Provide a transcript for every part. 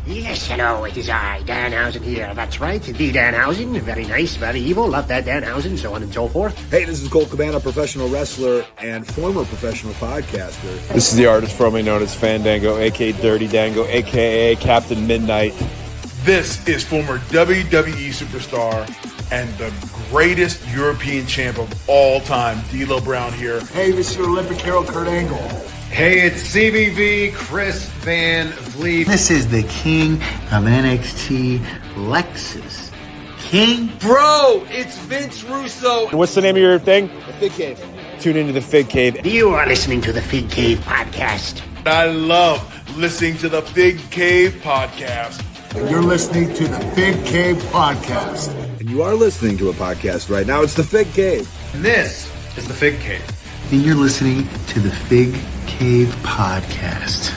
Yes, hello, it is I, Danhausen here. That's right, the Danhausen. Very nice, very evil. Love that Danhausen, so on and so forth. Hey, this is Cole Cabana, professional wrestler and former professional podcaster. This is the artist formerly known as Fandango, a.k.a. Dirty Dango, a.k.a. Captain Midnight. This is former WWE superstar and the greatest European champ of all time, D'Lo Brown here. Hey, this is your Olympic hero, Kurt Angle. Hey, it's CVV, Chris Van Vliet. This is the king of NXT, Lexus. King? Bro, it's Vince Russo. What's the name of your thing? The Fig Cave. Tune into the Fig Cave. You are listening to the Fig Cave podcast. I love listening to the Fig Cave podcast. And you're listening to the Fig Cave podcast. And you are listening to a podcast right now. It's the Fig Cave. And this is the Fig Cave. And you're listening to the Fig Cave podcast.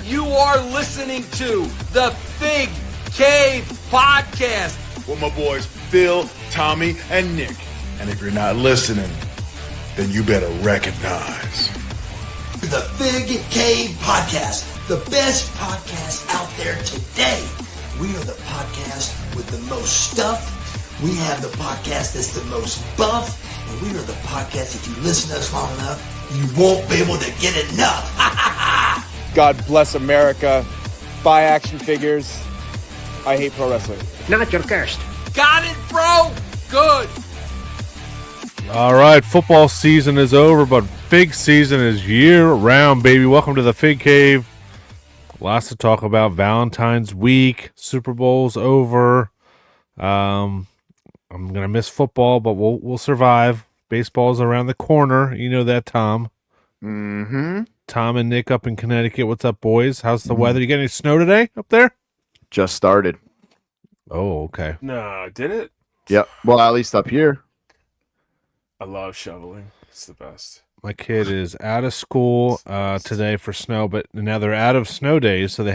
You are listening to the Fig Cave podcast With my boys Phil, Tommy, and Nick. And if you're not listening, then you better recognize. The Fig Cave podcast, the best podcast out there today. We are the podcast with the most stuff. We have the podcast that's the most buff. And we are the podcast, if you listen to us long enough, you won't be able to get enough. God bless America. Buy action figures. I hate pro wrestling. Not your cursed. Got it, bro? Good. All right, football season is over, but big season is year-round, baby. Welcome to the Fig Cave. Lots to talk about. Valentine's week, Super Bowl's over. I'm gonna miss football, but we'll survive. Baseball's around the corner. You know that, Tom. Mm-hmm. Tom and Nick up in Connecticut. What's up, boys? How's the weather? You get any snow today up there? Just started. Oh, okay. No, did it? Yep. Well, at least up here. I love shoveling. It's the best. My kid is out of school today for snow, but now they're out of snow days, so they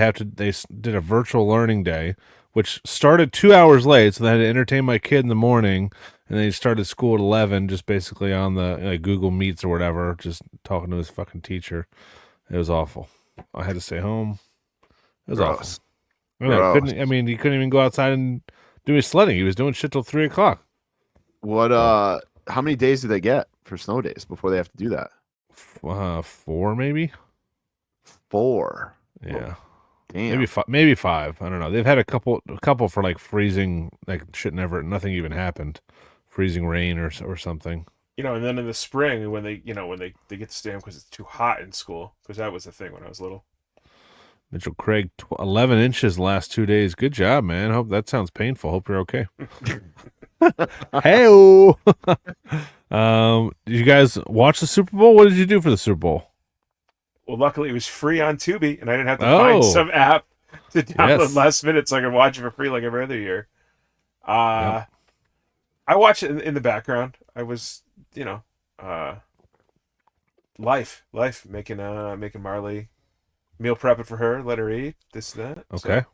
did a virtual learning day, which started 2 hours late, so they had to entertain my kid in the morning, and then he started school at 11, just basically on the Google Meets or whatever, just talking to his fucking teacher. It was awful. I had to stay home. It was awful. He couldn't even go outside and do his sledding. He was doing shit till 3 o'clock. What? How many days do they get for snow days before they have to do that? 4 maybe. 4. Yeah. Damn. Maybe 5. I don't know. They've had a couple for like freezing, like nothing even happened. Freezing rain or something. And then in the spring when they get to stay home because it's too hot in school, because that was the thing when I was little. Mitchell Craig, 11 inches the last 2 days. Good job, man. Hope that sounds painful. Hope you're okay. Hey-o. Did you guys watch the Super Bowl? What did you do for the Super Bowl? Well, luckily it was free on Tubi, and I didn't have to find some app to download last minute so I could watch it for free like every other year. I watched it in the background. I was, life making Marley meal prepping for her, let her eat this and that. Okay,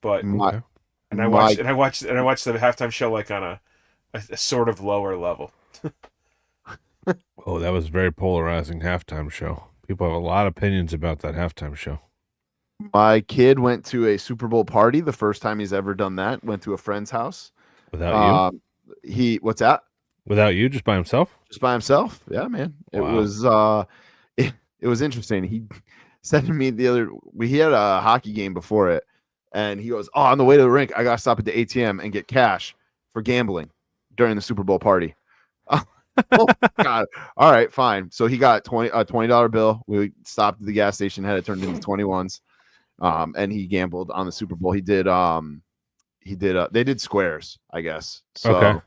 I watched the halftime show like on a sort of lower level. Oh, that was a very polarizing halftime show. People have a lot of opinions about that halftime show. My kid went to a Super Bowl party the first time he's ever done that. Went to a friend's house. Without you? What's that? Without you, just by himself? Just by himself. Yeah, man. It was it was interesting. He said to me he had a hockey game before it, and he goes, "Oh, on the way to the rink, I gotta stop at the ATM and get cash for gambling during the Super Bowl party." Oh God! All right, fine. So he got a $20 bill. We stopped at the gas station, had it turned into 21s, and he gambled on the Super Bowl. They did squares, I guess. So okay.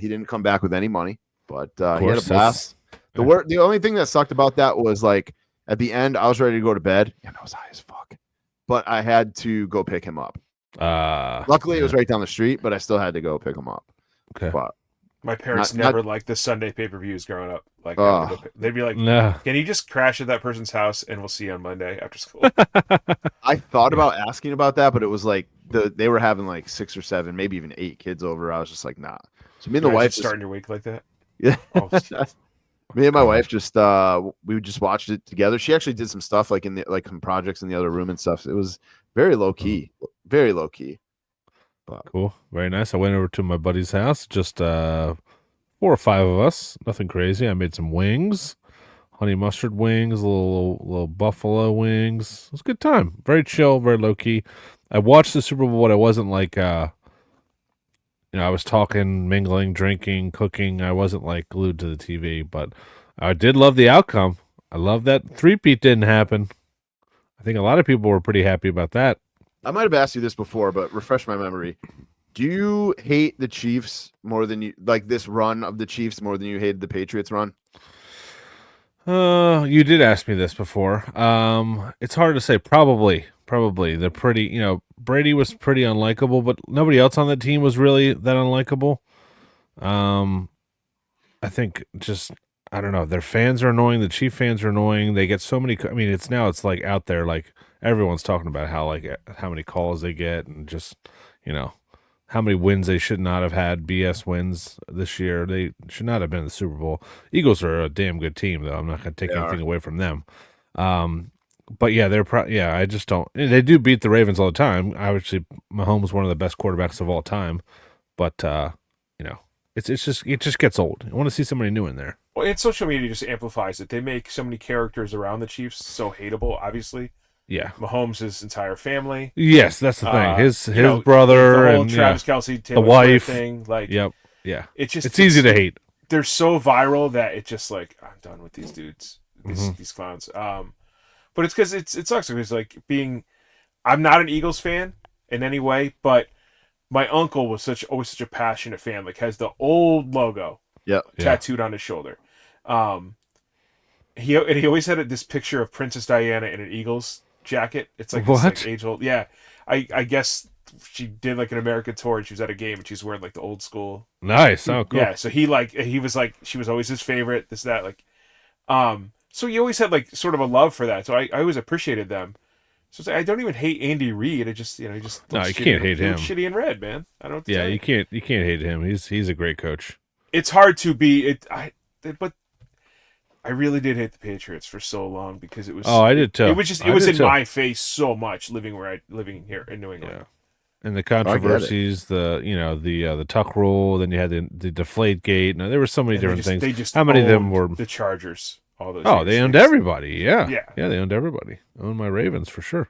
He didn't come back with any money, but he had a blast. The only thing that sucked about that was like at the end, I was ready to go to bed, and I was high as fuck, but I had to go pick him up. Luckily, it was right down the street, but I still had to go pick him up. Okay. But my parents never liked the Sunday pay-per-views growing up. Like they'd be like, no. "Can you just crash at that person's house and we'll see you on Monday after school?" I thought about asking about that, but it was like they were having like 6 or 7, maybe even 8 kids over. I was just like, nah. So me and the wife starting your week like that. Yeah. Me and my wife just we just watched it together. She actually did some stuff like some projects in the other room and stuff. It was very low key, very low key. But Cool, very nice. I went over to my buddy's house, just 4 or 5 of us. Nothing crazy. I made some wings, honey mustard wings, little buffalo wings. It was a good time. Very chill, very low key. I watched the Super Bowl, but I wasn't like I was talking, mingling, drinking, cooking. I wasn't like glued to the TV, but I did love the outcome. I love that three-peat didn't happen. I think a lot of people were pretty happy about that. I might have asked you this before, but refresh my memory. Do you hate the Chiefs more than you like this run of the Chiefs more than you hated the Patriots run? You did ask me this before. It's hard to say. Probably. They're pretty, Brady was pretty unlikable, but nobody else on the team was really that unlikable. I think I don't know. Their fans are annoying. The Chief fans are annoying. They get so many. I mean, it's like out there, like everyone's talking about how many calls they get and just, how many wins they should not have had, BS wins this year. They should not have been in the Super Bowl. Eagles are a damn good team, though. I'm not going to take anything away from them. But yeah, I just don't. They do beat the Ravens all the time. Obviously, Mahomes is one of the best quarterbacks of all time. But it just gets old. I want to see somebody new in there. Well, and social media just amplifies it. They make so many characters around the Chiefs so hateable. Obviously, yeah. Mahomes' entire family. Yes, that's the thing. His brother the whole and Travis Kelce, Taylor the wife Swift thing. Like, yep, yeah. It's easy to hate. They're so viral that it's just like I'm done with these dudes, these clowns. But it's because it sucks because I'm not an Eagles fan in any way, but my uncle was always such a passionate fan. Like has the old logo tattooed on his shoulder. He always had this picture of Princess Diana in an Eagles jacket. It's like this like age old. Yeah, I guess she did like an American tour and she was at a game and she's wearing like the old school. Nice, oh cool. Yeah, so he was like she was always his favorite. This that like, so he always had like sort of a love for that. So I always appreciated them. So I don't even hate Andy Reid. I just he just no, you can't hate him. Shitty in red, man. I don't. Yeah, you can't hate him. He's a great coach. It's hard to be but I really did hate the Patriots for so long because it was. Oh, I did too. It was in my face so much living here in New England. Yeah. And the controversies, the tuck rule, then you had the deflate gate. No, there were so many different things. How many of them were the Chargers? All those. Oh, they owned everybody. Yeah, they owned everybody. Owned my Ravens for sure.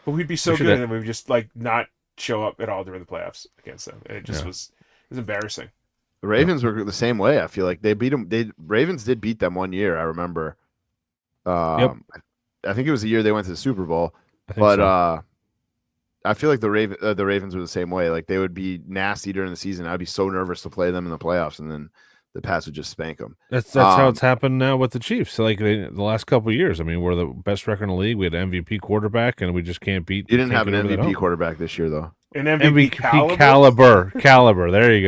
But we'd be so good, and we would just like not show up at all during the playoffs against them. And it just was embarrassing. The Ravens were the same way. I feel like they beat them. Ravens did beat them one year. I remember. I think it was the year they went to the Super Bowl. I feel like the Ravens were the same way. Like they would be nasty during the season. I'd be so nervous to play them in the playoffs, and then the Pats would just spank them. That's how it's happened now with the Chiefs. Like the last couple of years. I mean, we're the best record in the league. We had an MVP quarterback, and we just can't beat. You didn't have an MVP quarterback this year, though. An MVP caliber. There you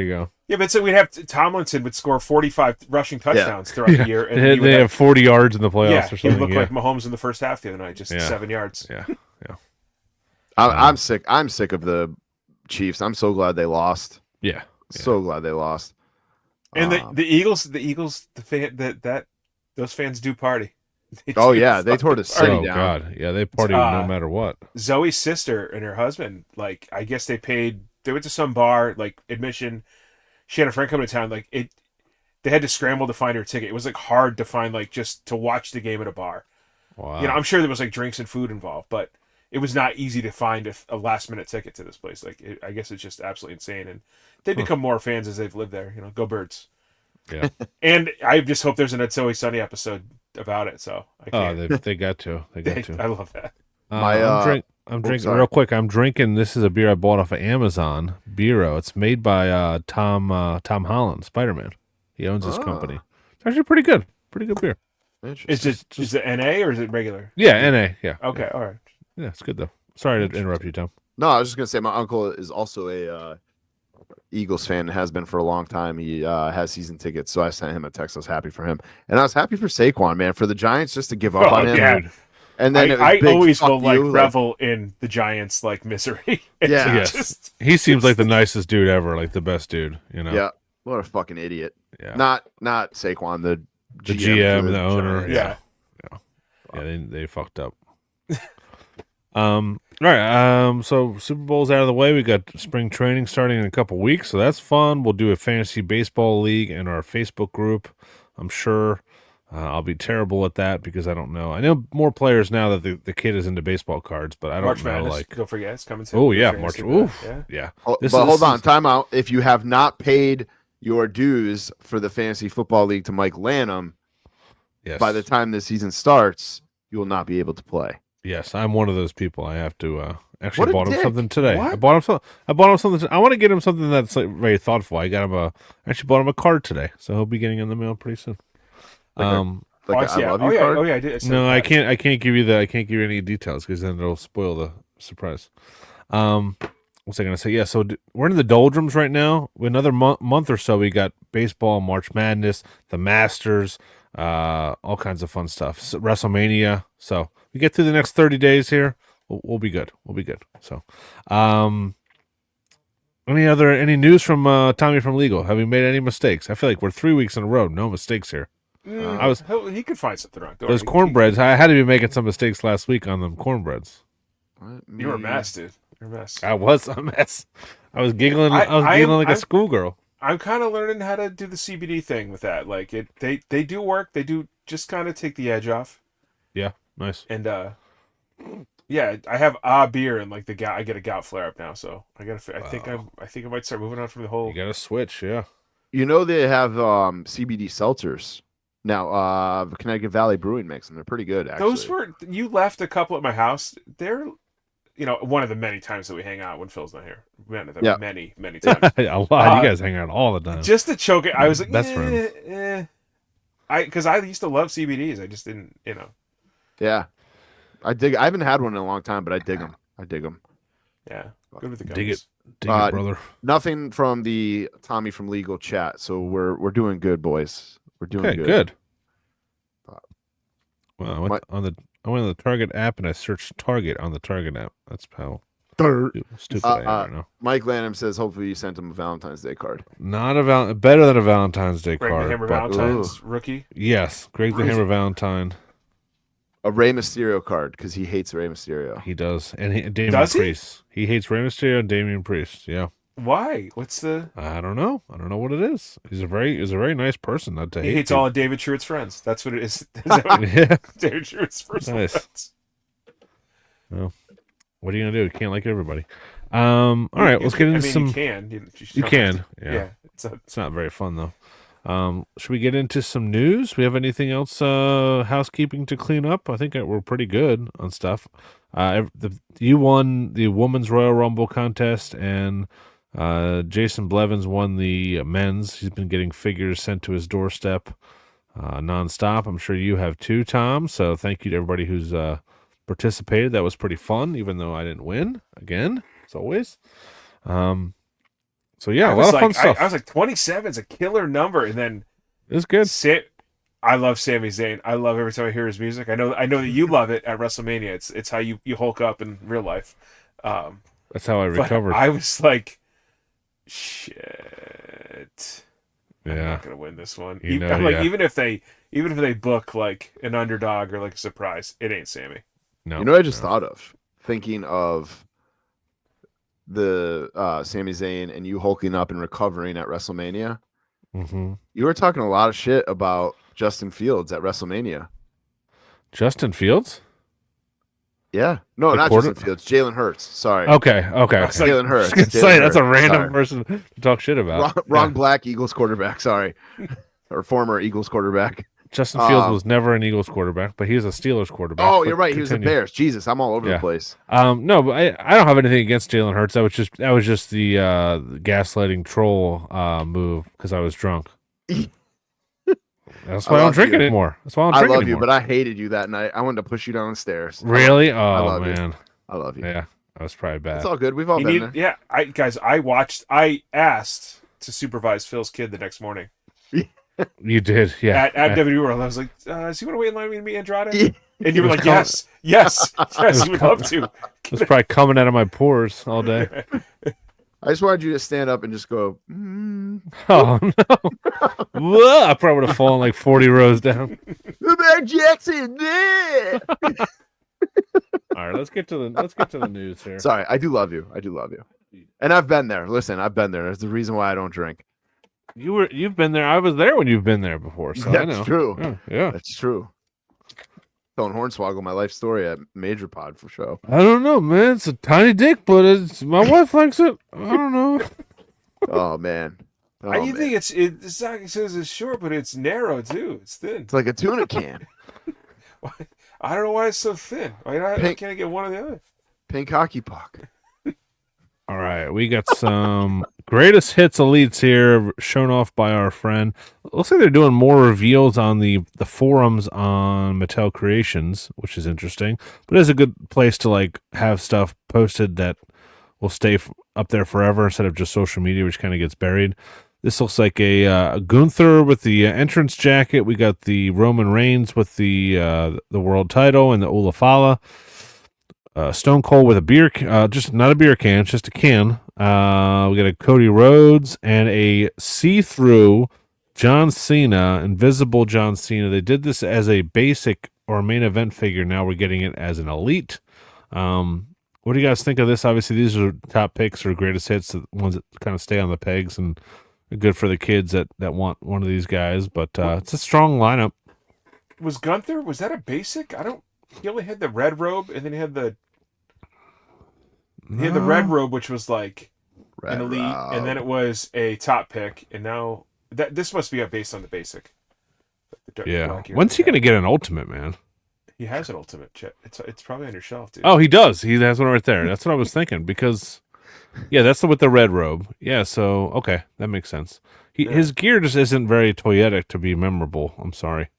go. Yeah, but so we'd have Tomlinson would score 45 rushing touchdowns throughout the year, and they have 40 yards in the playoffs or something. He would look like Mahomes in the first half the other night, just 7 yards. Yeah. I'm sick. I'm sick of the Chiefs. I'm so glad they lost. Yeah. So glad they lost. And the Eagles, those fans do party. They tore the city down. God, yeah, they party no matter what. Zoe's sister and her husband, like I guess they went to some bar, like admission. She had a friend come to town, they had to scramble to find her ticket. It was like hard to find, like just to watch the game at a bar. Wow. I'm sure there was like drinks and food involved, but it was not easy to find a last minute ticket to this place. I guess it's just absolutely insane, and they become more fans as they've lived there. Go Birds. Yeah. And I just hope there's an It's Always Sunny episode about it. So I can't. They got to. I love that. I'm drinking real quick. I'm drinking. This is a beer I bought off of Amazon. Biro. It's made by Tom Holland, Spider-Man. He owns this company. It's actually pretty good. Pretty good beer. Is it NA or is it regular? Yeah, NA. Yeah. Okay. All right. Yeah, it's good though. Sorry to interrupt you, Tom. No, I was just gonna say my uncle is also a Eagles fan and has been for a long time. He has season tickets, so I sent him a text. I was happy for him, and I was happy for Saquon, man, for the Giants just to give up on him. Yeah. And then I always will revel in the Giants misery. Yes, he seems like the nicest dude ever, like the best dude. Yeah, what a fucking idiot. Yeah, not Saquon, the the GM, the owner. Yeah. They fucked up. All right. So Super Bowl's out of the way. We got spring training starting in a couple weeks, so that's fun. We'll do a fantasy baseball league in our Facebook group. I'm sure I'll be terrible at that because I don't know. I know more players now that the kid is into baseball cards, but I don't March know. Madness, Like, don't forget, it's coming soon. Oh yeah, March. Yeah. But hold on, time out. If you have not paid your dues for the fantasy football league to Mike Lanham, by the time the season starts, you will not be able to play. Yes, I'm one of those people. I have to actually bought him dick. something today. What? I bought him something. I want to get him something that's like very thoughtful. I actually bought him a card today, so he'll be getting in the mail pretty soon. I love you card? I did. No, I can't. I can't give you any details because then it'll spoil the surprise. What's I gonna say? Yeah, so we're in the doldrums right now. Another month or so, we got baseball, March Madness, the Masters, all kinds of fun stuff. So, WrestleMania. So we get through the next 30 days here, we'll be good. We'll be good. So, any news from Tommy from Legal? Have we made any mistakes? I feel like we're 3 weeks in a row, no mistakes here. He could find something wrong. Those cornbreads. I had to be making some mistakes last week on them cornbreads. You were a mess, dude. You're a mess. I was a mess. I was giggling. I was giggling like a schoolgirl. I'm kind of learning how to do the CBD thing with that. Like they do work. They do just kind of take the edge off. Yeah, nice. And yeah, I have a beer and like I get a gout flare up now. So I gotta. I think I might start moving on from the whole. You gotta switch. Yeah. You know they have CBD seltzers now. Connecticut Valley Brewing makes them. They're pretty good. Actually, you left a couple at my house. They're. One of the many times that we hang out when Phil's not here. Many times. A lot. You guys hang out all the time. Just to choke it, I was like, best friends. Because I used to love CBDs. I just didn't, Yeah, I haven't had one in a long time, but I dig them. Yeah, good with the gummies. Dig it, brother. Nothing from the Tommy from Legal chat, so we're doing good, boys. We're doing good. Well, I went on the Target app and I searched Target on the Target app. That's how stupid I am right now. Mike Lanham says, hopefully you sent him a Valentine's Day card. Not better than a Valentine's Day Greg card. the Hammer Valentine's rookie. Yes, Greg the Hammer Valentine. A Rey Mysterio card because he hates Rey Mysterio. He does, and Damian Priest. He hates Rey Mysterio and Damian Priest. Yeah. Why? What's the? I don't know. I don't know what it is. He's a very nice person. Not to hate. He hates all of David Truitt's friends. That's what it is. Yeah. David Truitt's personal friends. Well, what are you gonna do? You can't like everybody. All right, let's get into some. You can. You can. Yeah. It's not very fun though. Should we get into some news? We have anything else housekeeping to clean up? I think we're pretty good on stuff. You won the Women's Royal Rumble contest, and Jason Blevins won the men's. He's been getting figures sent to his doorstep nonstop. I'm sure you have too, Tom. So thank you to everybody who's participated. That was pretty fun, even though I didn't win again, as always. So yeah, a lot of fun stuff. I was like, 27 is a killer number, and then it's good. I love Sami Zayn. I love every time I hear his music. I know that you love it at WrestleMania. It's how you Hulk up in real life. That's how I recovered. I was like, shit. Yeah, I'm not gonna win this one. Yeah. Even if they book like an underdog or like a surprise, it ain't Sami. No, I just thought of thinking of the Sami Zayn and you hulking up and recovering at WrestleMania. Mm-hmm. You were talking a lot of shit about Justin Fields at WrestleMania. Justin Fields? Yeah. No, not Justin Fields. Jalen Hurts. Sorry. Okay. Jalen Hurts. That's a random person to talk shit about. Wrong black Eagles quarterback. Sorry. Or former Eagles quarterback. Justin Fields was never an Eagles quarterback, but he was a Steelers quarterback. Oh, you're right. He was the Bears. Jesus, I'm all over the place. No, but I don't have anything against Jalen Hurts. That was just the gaslighting troll move because I was drunk. That's why I don't drink anymore. That's why I don't drink anymore. I love you, but I hated you that night. I wanted to push you down the stairs. Really? Oh, man. I love you. Yeah, that was probably bad. It's all good. We've all been there. Yeah, I asked to supervise Phil's kid the next morning. You did, yeah. At WWE World, I was like, "Does he want to wait in line with me, Andrade?" And you were like, "Yes, we'd love to." It was probably coming out of my pores all day. I just wanted you to stand up and just go. Oh no! Whoa, I probably would have fallen like 40 rows down. Lamar Jackson. Yeah. All right, let's get to the news here. Sorry, I do love you. And I've been there. Listen, I've been there. That's the reason why I don't drink. You've been there. I was there when you've been there before. So I know. That's true. Yeah, That's true. Telling Hornswoggle my life story at Major Pod for show. I don't know, man. It's a tiny dick, but my wife likes it. I don't know. Oh man. I think the stocking says it's short, but it's narrow too. It's thin. It's like a tuna can. I don't know why it's so thin. Why can't I get one or the other? Pink hockey puck. All right, we got some greatest hits elites here shown off by our friend. Looks like they're doing more reveals on the forums on Mattel Creations, which is interesting. But it's a good place to like have stuff posted that will stay up there forever instead of just social media, which kind of gets buried. This looks like a Gunther with the entrance jacket. We got the Roman Reigns with the world title and the Olafala. Stone Cold with a beer, just not a beer can, it's just a can. We got a Cody Rhodes and a see-through John Cena, invisible John Cena. They did this as a basic or main event figure. Now we're getting it as an elite. What do you guys think of this? Obviously, these are top picks or greatest hits, the ones that kind of stay on the pegs and are good for the kids that want one of these guys. But it's a strong lineup. Was Gunther, was that a basic? He only had the red robe, and then he had the red robe, which was like an elite, and then it was a top pick, and now this must be based on the basic. Yeah. When's he going to get an ultimate, man? He has an ultimate. It's probably on your shelf, dude. Oh, he does. He has one right there. That's what I was thinking because, yeah, that's with the red robe. Yeah, so, okay, that makes sense. His gear just isn't very toyetic to be memorable. I'm sorry.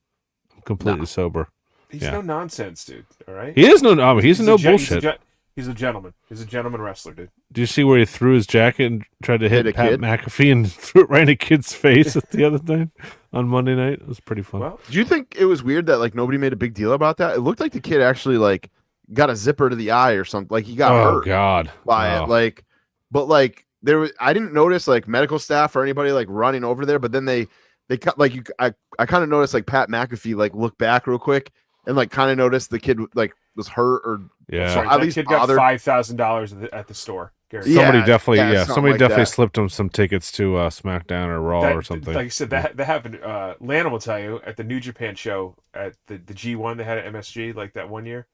I'm completely sober. He's no nonsense, dude. All right? He is no. He's no bullshit. He's a gentleman. He's a gentleman wrestler, dude. Do you see where he threw his jacket and tried to hit Pat McAfee and threw it right in a kid's face the other night on Monday night? It was pretty fun. Well, do you think it was weird that like nobody made a big deal about that? It looked like the kid actually like got a zipper to the eye or something. Like he got hurt. God. By it. Like, but like there was, I didn't notice like medical staff or anybody like running over there. But then they like I kind of noticed like Pat McAfee like looked back real quick and like kind of noticed the kid like was hurt or. Yeah, sorry, at least kid got $5,000 at the store. Gary. Somebody definitely slipped him some tickets to SmackDown or Raw or something. Like I said, that happened. Lana will tell you at the New Japan show at the G1 they had at MSG like that one year.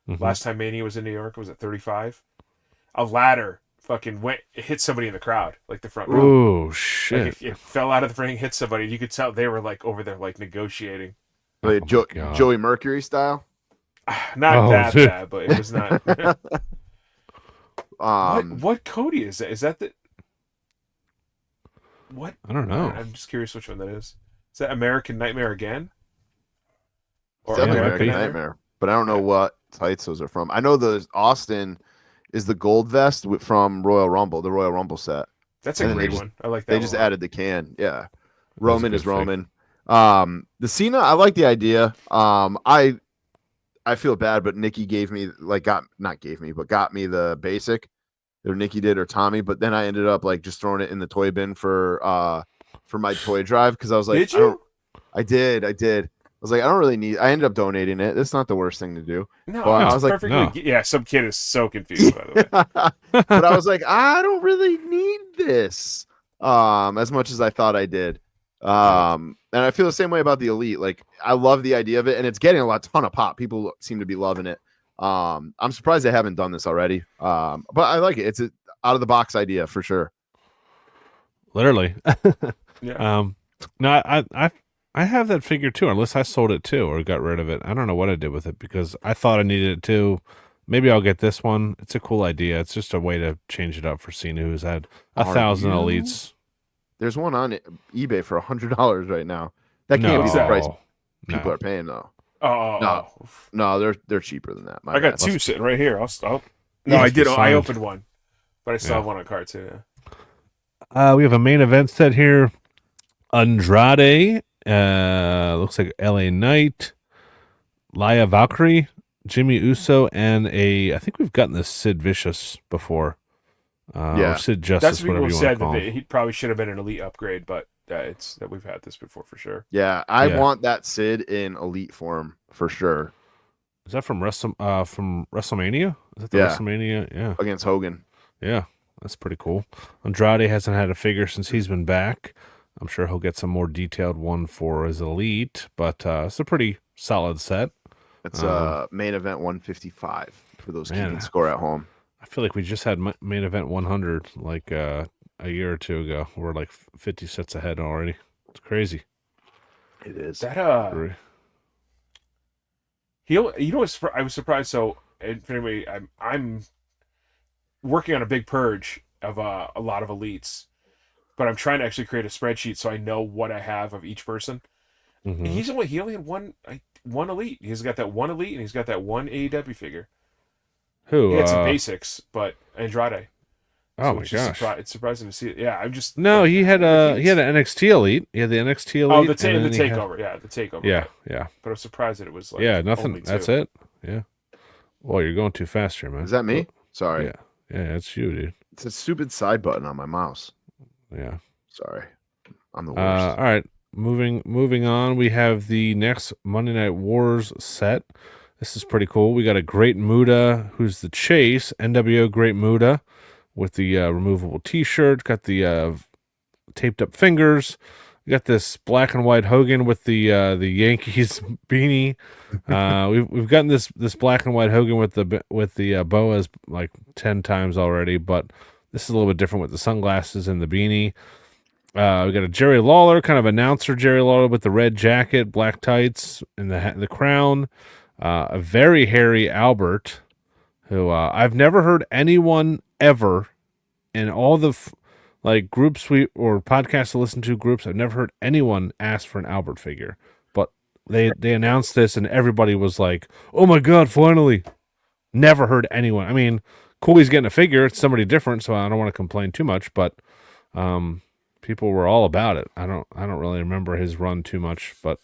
Mm-hmm. Last time Mania was in New York, it was at 35. A ladder fucking hit somebody in the crowd, like the front row. Oh shit! Like it fell out of the ring, hit somebody. You could tell they were like over there like negotiating. Like Joey Mercury style. Not that bad, but it was not. What Cody is that? Is that the what? I don't know. I'm just curious which one that is. Is that American Nightmare again? Or American Nightmare? But I don't know what tights those are from. I know the Austin is the gold vest from Royal Rumble, the Royal Rumble set. That's a great one. I like that. They just added the can. Yeah, Roman is Roman. The Cena, I like the idea. I feel bad, but Nikki got me the basic, or Nikki did, or Tommy. But then I ended up like just throwing it in the toy bin for my toy drive because I was like, did you? I did. I was like, I don't really need. I ended up donating it. It's not the worst thing to do. No, I was like, no. Yeah, some kid is so confused by the way. But I was like, I don't really need this as much as I thought I did. And I feel the same way about the Elite. Like, I love the idea of it, and it's getting a ton of pop. People seem to be loving it. I'm surprised they haven't done this already. But I like it. It's an out of the box idea for sure. Literally. Yeah. No, I have that figure too, unless I sold it too or got rid of it. I don't know what I did with it because I thought I needed it too. Maybe I'll get this one. It's a cool idea. It's just a way to change it up for Cena, who's had 1,000 elites. There's one on eBay for $100 right now. That can't be the price people are paying though. No, they're cheaper than that. I got two sitting right here. I did. I opened one, but I still have one on card too. Yeah. We have a main event set here. Andrade, looks like LA Knight, Laya Valkyrie, Jimmy Uso, and I think we've gotten this Sid Vicious before. Or Sid Justice, That's what whatever people you want said to call that him. he probably should have been an Elite upgrade, but it's that we've had this before for sure. Yeah, I want that Sid in Elite form for sure. Is that from WrestleMania? Is that the WrestleMania? Yeah, against Hogan. Yeah, that's pretty cool. Andrade hasn't had a figure since he's been back. I'm sure he'll get some more detailed one for his Elite, but it's a pretty solid set. It's main event 155 for those keeping score at home. I feel like we just had main event 100 like a year or two ago. We're like 50 sets ahead already. It's crazy. It is. That I was surprised. So, anyway, I'm working on a big purge of a lot of Elites, but I'm trying to actually create a spreadsheet so I know what I have of each person. Mm-hmm. He only had one Elite. He's got that one Elite, and he's got that one AEW figure. Who? He had some basics, but Andrade. Oh my gosh! It's surprising to see it. Yeah, I'm just he had an NXT Elite. He had the NXT Elite. Oh, the takeover. Yeah, the takeover. Yeah. But I'm surprised that it was like nothing. only That's two. it. Yeah. Well, you're going too fast here, man. Is that me? Sorry. Yeah, it's you, dude. It's a stupid side button on my mouse. Yeah. Sorry, I'm the worst. All right, moving on. We have the next Monday Night Wars set. This is pretty cool. We got a Great Muta, who's the Chase, NWO Great Muta, with the removable T-shirt. Got the taped up fingers. We got this black and white Hogan with the Yankees beanie. We've gotten this black and white Hogan with the boas like 10 times already, but this is a little bit different with the sunglasses and the beanie. We got a Jerry Lawler, kind of announcer Jerry Lawler with the red jacket, black tights, and the crown. A very hairy Albert, who I've never heard anyone ever in all the groups or podcasts to listen to groups. I've never heard anyone ask for an Albert figure, but they announced this and everybody was like, "Oh my god, finally!" Never heard anyone. I mean, cool, he's getting a figure. It's somebody different, so I don't want to complain too much, but people were all about it. I don't really remember his run too much, but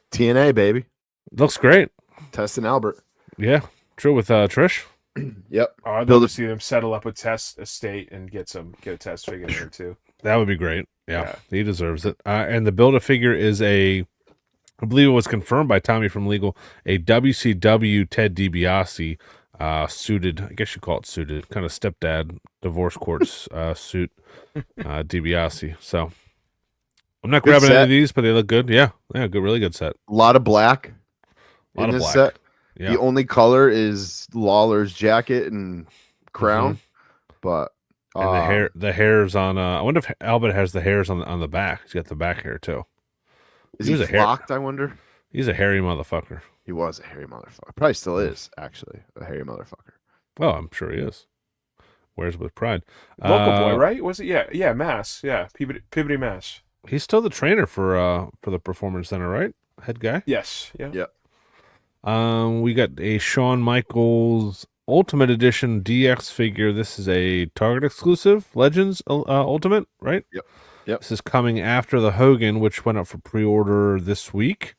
TNA baby, looks great. Test and Albert. Yeah, true with Trish. Yep. I'd love to see them settle up a Test estate and get a Test figure there too. That would be great. Yeah. He deserves it. And the Build-A-Figure is I believe it was confirmed by Tommy from Legal, a WCW Ted DiBiase suited, I guess you call it suited, kind of stepdad divorce court suit DiBiase. So I'm not grabbing any of these, but they look good. Yeah, good, really good set. A lot of black. In this set. Yeah. The only color is Lawler's jacket and crown, but and the hairs on. I wonder if Albert has the hairs on the back. He's got the back hair too. Is he flocked? I wonder. He's a hairy motherfucker. He was a hairy motherfucker. Probably still is actually a hairy motherfucker. Well, I'm sure he is. Wears with pride. Local boy, right? Was it? Yeah, Mass. Yeah, Peabody Mass. He's still the trainer for the Performance Center, right? Head guy. Yes. Yeah. Yep. We got a Shawn Michaels Ultimate Edition DX figure. This is a Target exclusive, Legends Ultimate, right? Yep. This is coming after the Hogan, which went up for pre-order this week.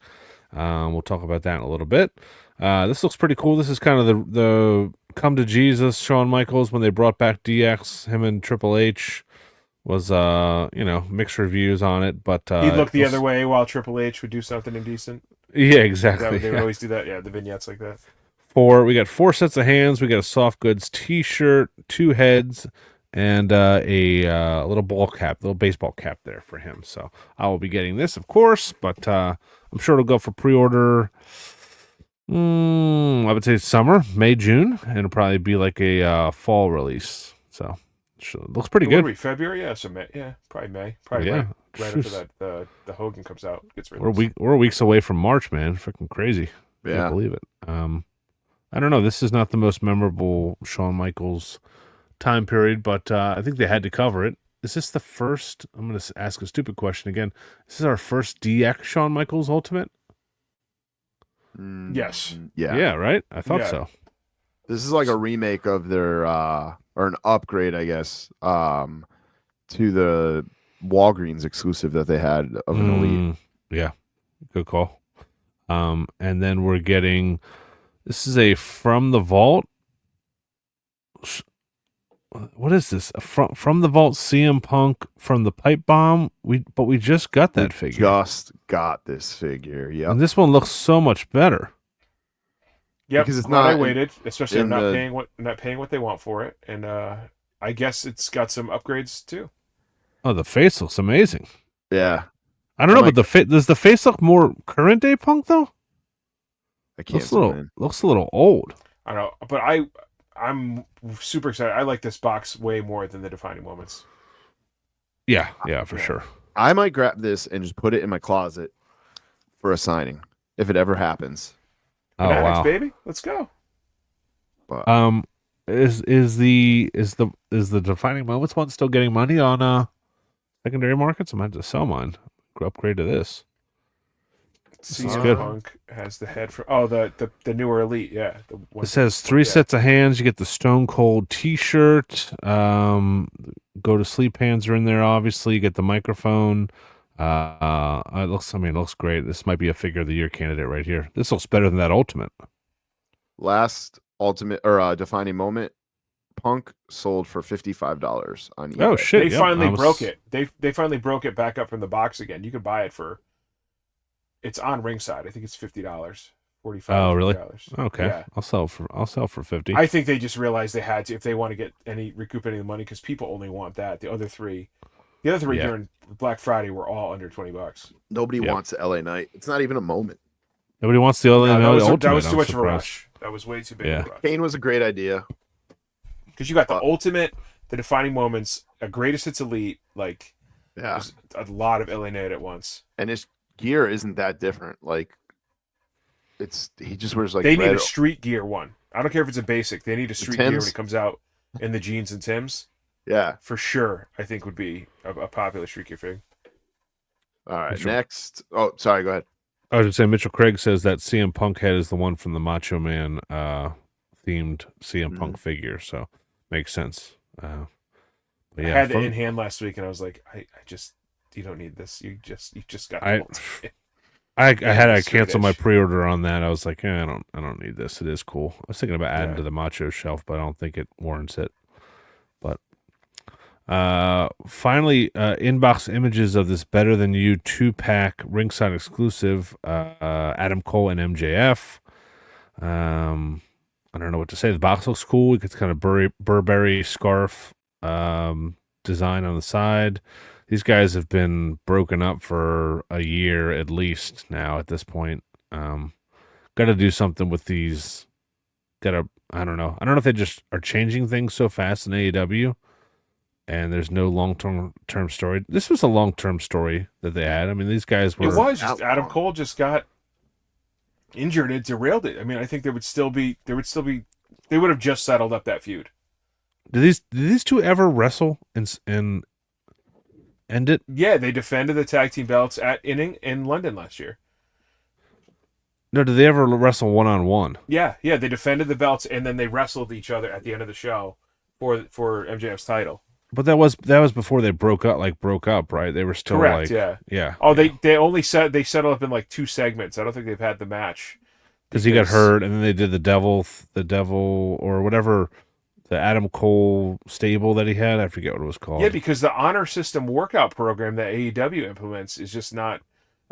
We'll talk about that in a little bit. This looks pretty cool. This is kind of the come to Jesus Shawn Michaels when they brought back DX. Him and Triple H was mixed reviews on it, but he'd look the other way while Triple H would do something indecent. Yeah, exactly. They would always do that. Yeah, the vignettes like that. We got 4 sets of hands. We got a soft goods T-shirt, 2 heads, and a little baseball cap there for him. So I will be getting this, of course, but I'm sure it'll go for pre-order. I would say summer, May, June, and it'll probably be like a fall release. So it looks pretty good. February, yeah, so May, probably May, probably right after that. The Hogan comes out, gets released. We're weeks away from March, man. Freaking crazy. Yeah, can't believe it. I don't know. This is not the most memorable Shawn Michaels time period, but I think they had to cover it. Is this the first? I'm going to ask a stupid question again. This is our first DX Shawn Michaels Ultimate. Yes. Yeah. Right. I thought so. This is like a remake of their or an upgrade, I guess, to the Walgreens exclusive that they had of an Elite. Yeah, good call. And then we're getting, this is a From the Vault what is this? From the vault, CM Punk from the pipe bomb. We just got that figure. Just got this figure. Yeah, and this one looks so much better. Yep, because it's not. not. I waited, especially I'm not paying what they want for it, and I guess it's got some upgrades too. Oh, the face looks amazing. Yeah, I don't know, but does the face look more current day Punk though? I can't. Looks a little old. I don't know, but I'm super excited. I like this box way more than the defining moments. Yeah, for sure. I might grab this and just put it in my closet for a signing if it ever happens. Oh wow, baby, let's go. But, is the defining moments one still getting money on secondary markets? I might have to sell mine. Upgrade to this. CM Punk has the head for the newer Elite, yeah. It says 3 sets of hands. You get the Stone Cold T-shirt. Go to sleep hands are in there. Obviously, you get the microphone. It looks great. This might be a figure of the year candidate right here. This looks better than that Ultimate. Last Ultimate or defining moment, Punk sold for $55 on eBay. Oh shit! They finally broke it. They finally broke it back up from the box again. You can buy it for. It's on Ringside. I think it's $50. $45. Oh really? Okay. Yeah. I'll sell for $50. I think they just realized they had to if they want to get recoup any of the money because people only want that. The other three during Black Friday were all under $20. Nobody wants the LA Knight. It's not even a moment. Nobody wants the LA Knight Ultimate. That was too much of a rush. That was way too big of a rush. Kane was a great idea. Because you got the Ultimate, the defining moments, a greatest hits Elite, there's a lot of LA Knight at once. And his gear isn't that different. He just wears they need a street gear one. I don't care if it's a basic. They need a street gear when it comes out in the jeans and Tims. Yeah, for sure. I think would be a popular street gear fig. All right, next. Oh, sorry. Go ahead. I was going to say Mitchell Craig says that CM Punk head is the one from the Macho Man themed CM Punk figure, so makes sense. I had it in hand last week, and I was like, I just you don't need this. You just got. I had to cancel my pre-order on that. I was like, I don't need this. It is cool. I was thinking about adding to the Macho shelf, but I don't think it warrants it. But finally, inbox images of this Better Than You 2-pack ringside exclusive. Adam Cole and MJF. I don't know what to say. The box looks cool. It's kind of Burberry scarf design on the side. These guys have been broken up for a year at least now at this point. Got to do something with these. I don't know. I don't know if they just are changing things so fast in AEW and there's no long-term story. This was a long-term story that they had. I mean, these guys were... It was just Adam Cole just got injured. It derailed it. I mean, I think they would have just settled up that feud. Did these two ever wrestle and end it? Yeah, they defended the tag team belts in London last year. No, did they ever wrestle one-on-one? Yeah, they defended the belts and then they wrestled each other at the end of the show for MJF's title. But that was before they broke up, right? They were still correct, yeah. Oh, yeah. They settled up in 2 segments. I don't think they've had the match because he got hurt, and then they did the devil or whatever, the Adam Cole stable that he had. I forget what it was called. Yeah, because the honor system workout program that AEW implements is just not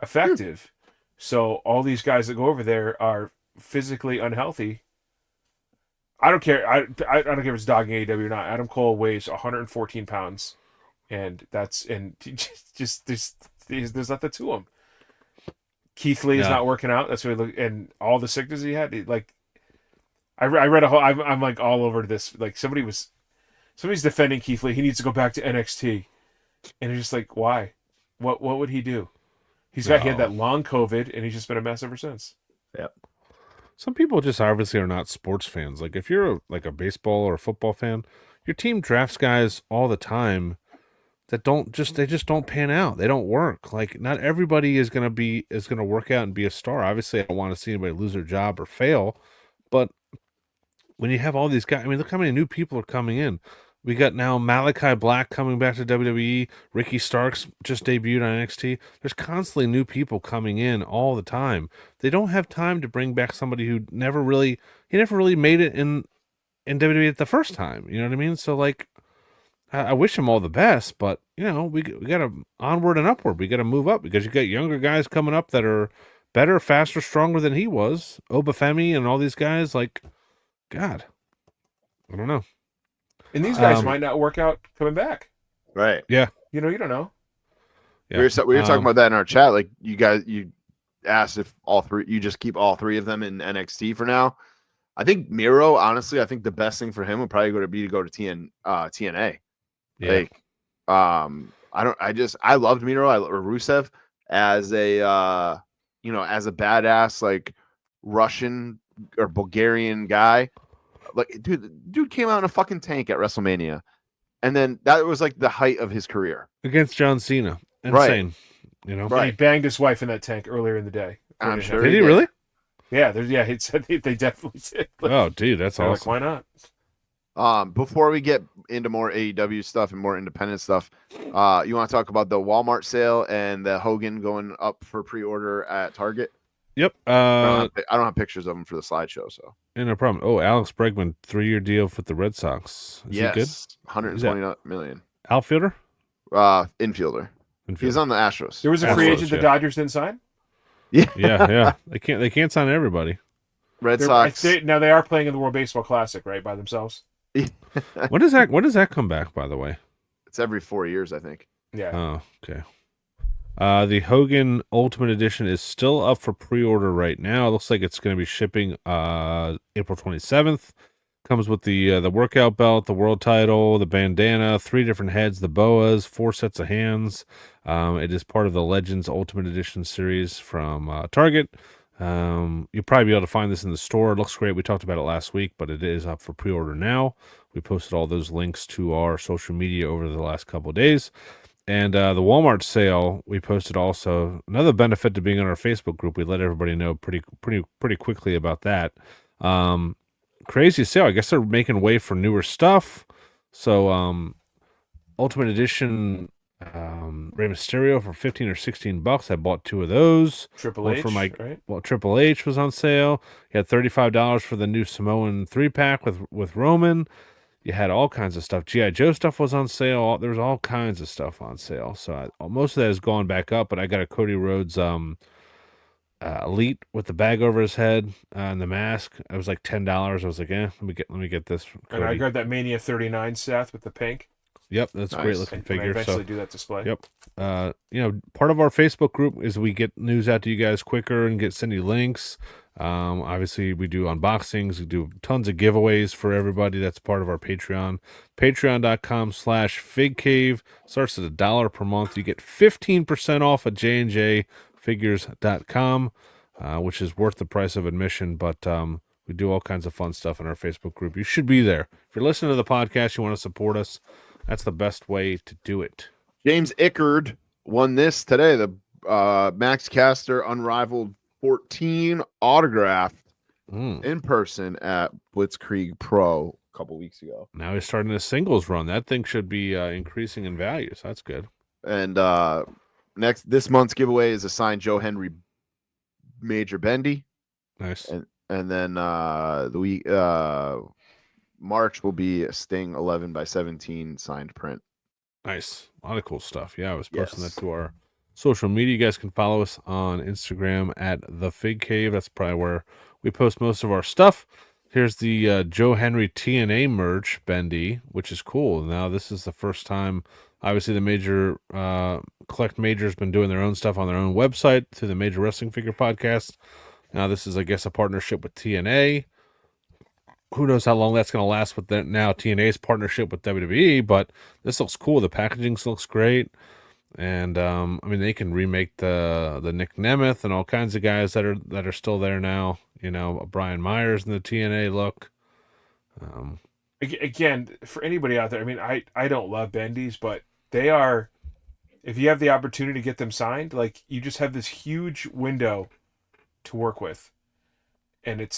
effective. So all these guys that go over there are physically unhealthy. I don't care. I don't care if it's dogging AEW or not. Adam Cole weighs 114 pounds, and just there's nothing to him. Keith Lee is not working out. That's what he look, and all the sickness he had. I read a whole. I'm all over this. Somebody's defending Keith Lee. He needs to go back to NXT, and it's just like, why? What would he do? He had that long COVID, and he's just been a mess ever since. Yep. Some people just obviously are not sports fans. Like if you're a baseball or a football fan, your team drafts guys all the time that they just don't pan out. They don't work. Like not everybody is gonna work out and be a star. Obviously, I don't want to see anybody lose their job or fail, but when you have all these guys, I mean, look how many new people are coming in. We got now Malachi Black coming back to WWE. Ricky Starks just debuted on NXT. There's constantly new people coming in all the time. They don't have time to bring back somebody who never really made it in in WWE the first time. You know what I mean? So like, I wish him all the best, but you know, we got to onward and upward. We got to move up because you got younger guys coming up that are better, faster, stronger than he was. Obafemi and all these guys. Like, God, I don't know. And these guys might not work out coming back. Right. Yeah. You know, you don't know. Yeah. We were talking about that in our chat. Like you asked if you just keep all three of them in NXT for now. I think Miro, honestly, I think the best thing for him would probably to go to TNA. Yeah. Like, I loved Miro or Rusev as a as a badass like Russian or Bulgarian guy. Like, dude came out in a fucking tank at WrestleMania, and then that was like the height of his career against John Cena. Insane, right. You know. Right. And he banged his wife in that tank earlier in the day. I'm sure. Did he really? Yeah. He said they definitely did. Like, oh, dude, that's awesome. Like, why not? Before we get into more AEW stuff and more independent stuff, you want to talk about the Walmart sale and the Hogan going up for pre-order at Target? Yep. I don't have pictures of him for the slideshow, so. No problem. Oh, Alex Bregman, 3-year deal with the Red Sox. Is he good? 120 million. Outfielder? Infielder. He's on the Astros. There was a free agent the Dodgers didn't sign? Yeah. They can't sign everybody. Red Sox. Now they are playing in the World Baseball Classic, right, by themselves? When does that come back, by the way? It's every 4 years, I think. Yeah. Oh, okay. The Hogan Ultimate Edition is still up for pre-order right now. It looks like it's going to be shipping April 27th. Comes with the workout belt, the world title, the bandana, 3 different heads, the boas, 4 sets of hands. It is part of the Legends Ultimate Edition series from Target. You'll probably be able to find this in the store. It looks great. We talked about it last week, but it is up for pre-order now. We posted all those links to our social media over the last couple of days. And the Walmart sale, we posted also. Another benefit to being on our Facebook group, we let everybody know pretty quickly about that. Crazy sale. I guess they're making way for newer stuff. So Ultimate Edition Rey Mysterio for $15 or $16. I bought 2 of those. Triple H, right? Well, Triple H was on sale. You had $35 for the new Samoan 3-pack with Roman. You had all kinds of stuff. G.I. Joe stuff was on sale. There was all kinds of stuff on sale. So most of that has gone back up, but I got a Cody Rhodes Elite with the bag over his head and the mask. It was like $10. I was like, let me get this. And I got that Mania 39 Seth with the pink. Yep, that's a great looking figure. I eventually do that display. Yep. Part of our Facebook group is we get news out to you guys quicker and send you links. Obviously we do unboxings, we do tons of giveaways for everybody. That's part of our Patreon. Patreon.com/figcave. Starts at $1 per month. You get 15% off at jnjfigures.com, which is worth the price of admission, but we do all kinds of fun stuff in our Facebook group. You should be there. If you're listening to the podcast, you want to support us, that's the best way to do it. James Ickard won this today. The Max Caster Unrivaled 14 autographed in person at Blitzkrieg Pro a couple weeks ago. Now he's starting a singles run. That thing should be increasing in value, so that's good. And this month's giveaway is a signed Joe Henry Major Bendy. Nice. And then March will be a Sting 11x17 signed print. Nice. A lot of cool stuff. Yeah, I was posting that to our social media. You guys can follow us on Instagram at The Fig Cave. That's probably where we post most of our stuff. Here's the Joe Henry TNA merch, Bendy, which is cool. Now, this is the first time, obviously, the major Collect Major's been doing their own stuff on their own website through the Major Wrestling Figure podcast. Now, this is, I guess, a partnership with TNA. Who knows how long that's going to last with now TNA's partnership with WWE, but this looks cool. The packaging looks great. And they can remake the Nick Nemeth and all kinds of guys that are still there now. You know, Brian Myers in the TNA look. Again, for anybody out there, I don't love bendies, but they are. If you have the opportunity to get them signed, like you just have this huge window to work with, and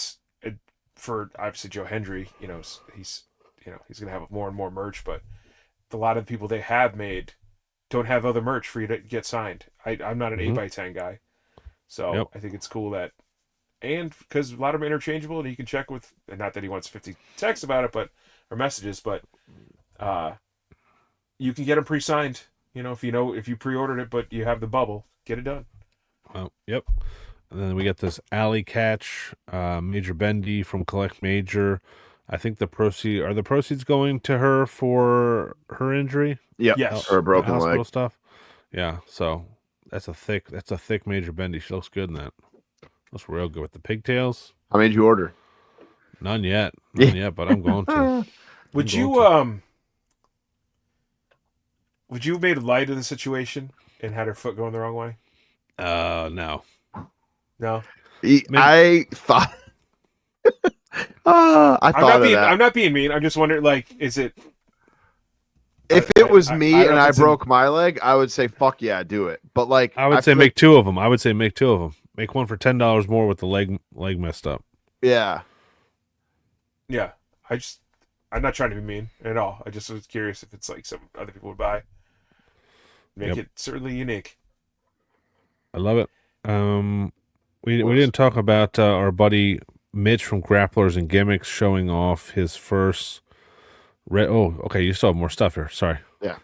for obviously Joe Hendry. He's going to have more and more merch, but a lot of the people they have made don't have other merch for you to get signed. I'm not an 8x10 guy. So I think it's cool that and because a lot of them are interchangeable, and you can check with, and not that he wants 50 texts about it, or messages, but you can get them pre-signed. If you pre-ordered it, but you have the bubble, get it done. Oh, yep. And then we got this Alley Catch, Major Bendy from Collect Major. I think the proceeds going to her for her injury? Yep. Yes. Her broken hospital leg. stuff. Yeah. So that's a thick Major Bendy. She looks good in that. Looks real good with the pigtails. How many did you order? None yet, but I'm going to. Would you have made light of the situation and had her foot going the wrong way? No. No. I thought. I thought of that. I'm not being mean. I'm just wondering, is it? If it was me I and I broke my leg, I would say, "Fuck yeah, do it." But I would say make two of them. I would say make two of them. Make one for $10 more with the leg messed up. Yeah. Yeah. I'm not trying to be mean at all. I just was curious if it's like some other people would buy. Make it certainly unique. I love it. We didn't talk about our buddy Mitch from Grapplers and Gimmicks showing off his first. Okay. You still have more stuff here. Sorry. Yeah.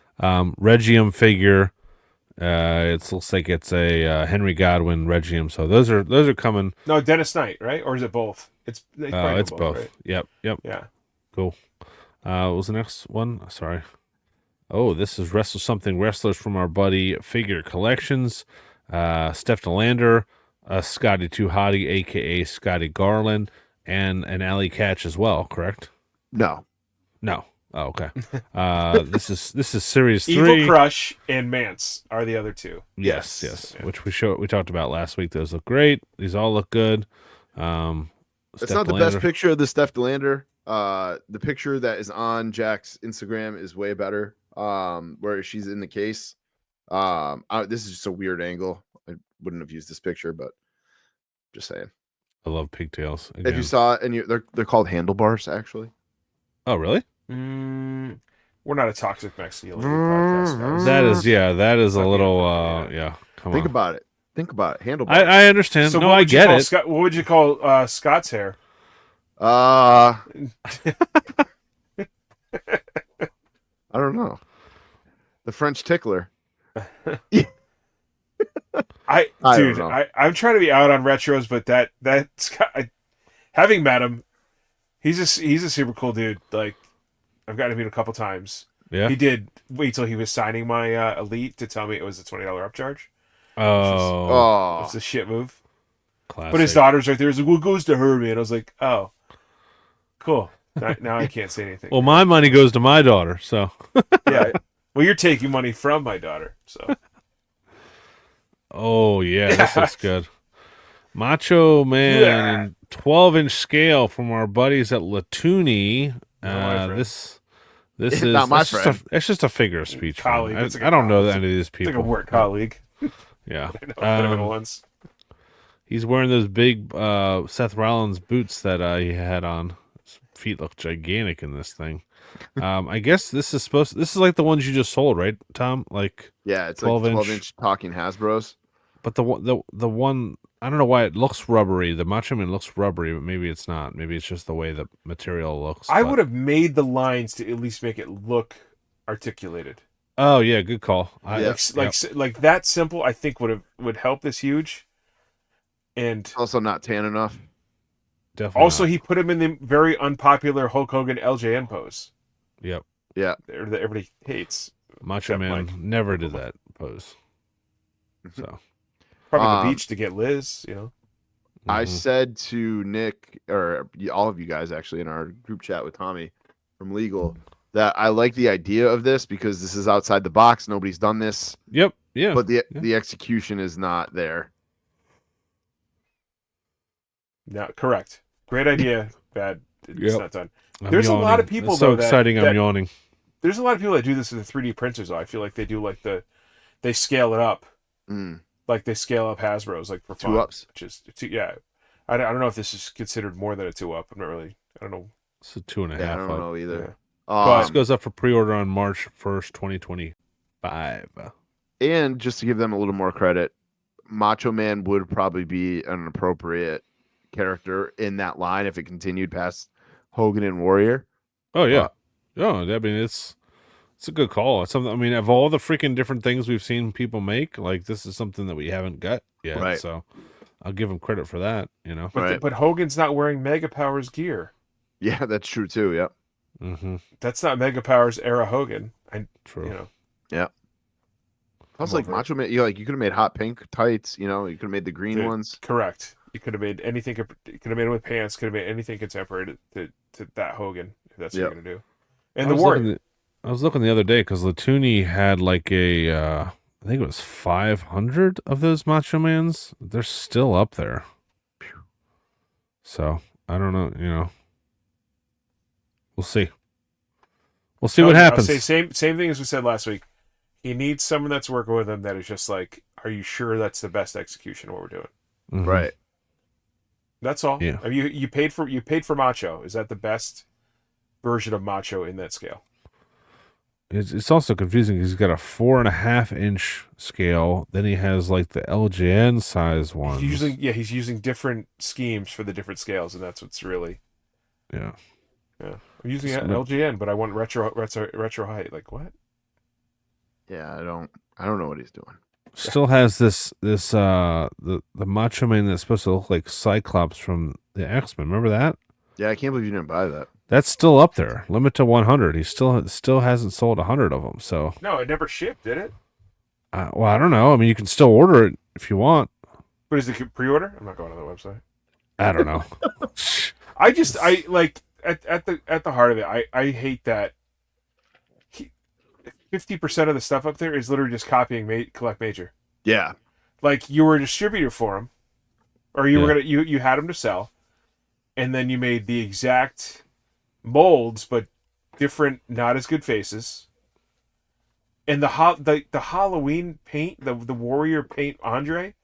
Regium figure. It looks like it's a Henry Godwin Regium. So those are coming. No, Dennis Knight, right? Or is it both? It's both. Right? Yep. Yeah. Cool. What was the next one? Sorry. Oh, this is Wrestlers from our buddy Figure Collections. Steph DeLander, Scotty Too Hottie, a.k.a. Scotty Garland, and an Alley Catch as well, correct? No. Oh, okay. This is Series 3. Evil Crush and Mance are the other two. Yes. Yeah. Which we talked about last week. Those look great. These all look good. It's not the best picture of the Steph DeLander. The picture that is on Jack's Instagram is way better. Where she's in the case. This is just a weird angle. I wouldn't have used this picture, but just saying. I love pigtails. Again. If you saw it, and they're called handlebars, actually. Oh, really? We're not a toxic masculinity podcast, guys. That is a little. Come Think on. about it. Handlebars. I understand. So I get it. What would you call Scott's hair? I don't know. The French tickler. I'm trying to be out on retros, but that Scott, having met him, he's a super cool dude. Like, I've gotten to meet him a couple times. Yeah. He did wait till he was signing my Elite to tell me it was a $20 upcharge. It's a shit move. Classic. But his daughter's right there. He's like, "What goes to her, man?" I was like, "Oh, cool." Now I can't say anything. Well, my money goes to my daughter, so. Yeah. Well, you're taking money from my daughter, so. Oh yeah, this looks good. Macho Man, 12-inch scale from our buddies at Latuni. This is not my friend. It's just a figure of speech. Colleague. I don't know any of these people. It's like a work colleague. Yeah. Once. He's wearing those big Seth Rollins boots that he had on. His feet look gigantic in this thing. I guess this is like the ones you just sold, right, Tom? Like, yeah, it's 12-inch talking Hasbro's. But the one, I don't know why it looks rubbery. The Macho Man looks rubbery, but maybe it's not. Maybe it's just the way the material looks. I would have made the lines to at least make it look articulated. Oh yeah, good call. Like that simple, I think would help this huge. And also not tan enough. Definitely. Also, not. he put him in the very unpopular Hulk Hogan LJN pose. Yep. Yeah. That everybody hates. Macho Man never did that pose. So probably the beach to get Liz, you know. I said to Nick, or all of you guys actually in our group chat with Tommy from Legal, that I like the idea of this because this is outside the box. Nobody's done this. Yep. Yeah. But the execution is not there. No, correct. Great idea. Bad. It's not done. There's a lot of people. It's so though, exciting. I'm yawning. There's a lot of people that do this with the 3D printers. Though I feel like they do they scale it up. Like they scale up Hasbro's like for fun. 2-ups. Which is I don't know if this is considered more than a 2-up. I'm not really. I don't know. It's a 2.5. Yeah, I don't know either. This goes up for pre-order on March 1st, 2025. And just to give them a little more credit, Macho Man would probably be an appropriate character in that line if it continued past Hogan and Warrior. Oh yeah, I mean it's a good call. It's something. I mean, of all the freaking different things we've seen people make, like this is something that we haven't got yet. Right. So I'll give him credit for that. But Hogan's not wearing Mega Powers gear. Yeah, that's true too. Yep. Mm-hmm. That's not Mega Powers era Hogan. True. Yeah. Plus, like Macho Man, you could have made hot pink tights. You could have made the green ones. Correct. You could have made anything. You could have made it with pants. Could have made anything contemporary to that Hogan. If that's what you're gonna do. And the Warrior. I was looking the other day because Latuni had like I think it was 500 of those Macho Mans. They're still up there. So I don't know. We'll see. We'll see what happens. I'll say same thing as we said last week. He needs someone that's working with him that is just like, are you sure that's the best execution of what we're doing? Mm-hmm. Right. That's all. Yeah. I mean, you paid for Macho. Is that the best version of Macho in that scale? It's also confusing because he's got a 4.5-inch scale. Then he has like the LJN size ones. He's using different schemes for the different scales, and that's what's really. Yeah. I'm using LJN, but I want retro height. Like what? Yeah, I don't know what he's doing. Still has this the Macho Man that's supposed to look like Cyclops from the X-Men. Remember that? Yeah, I can't believe you didn't buy that. That's still up there. Limit to 100. He still hasn't sold 100 of them. So no, it never shipped, did it? Well, I don't know. I mean, you can still order it if you want. But is it pre-order? I'm not going on the website. I don't know. I like at the heart of it. I hate that 50% of the stuff up there is literally just copying Collect Major. Yeah. Like you were a distributor for him, or you were you had them to sell, and then you made the exact molds but different, not as good faces. And the Halloween paint, the Warrior paint Andre,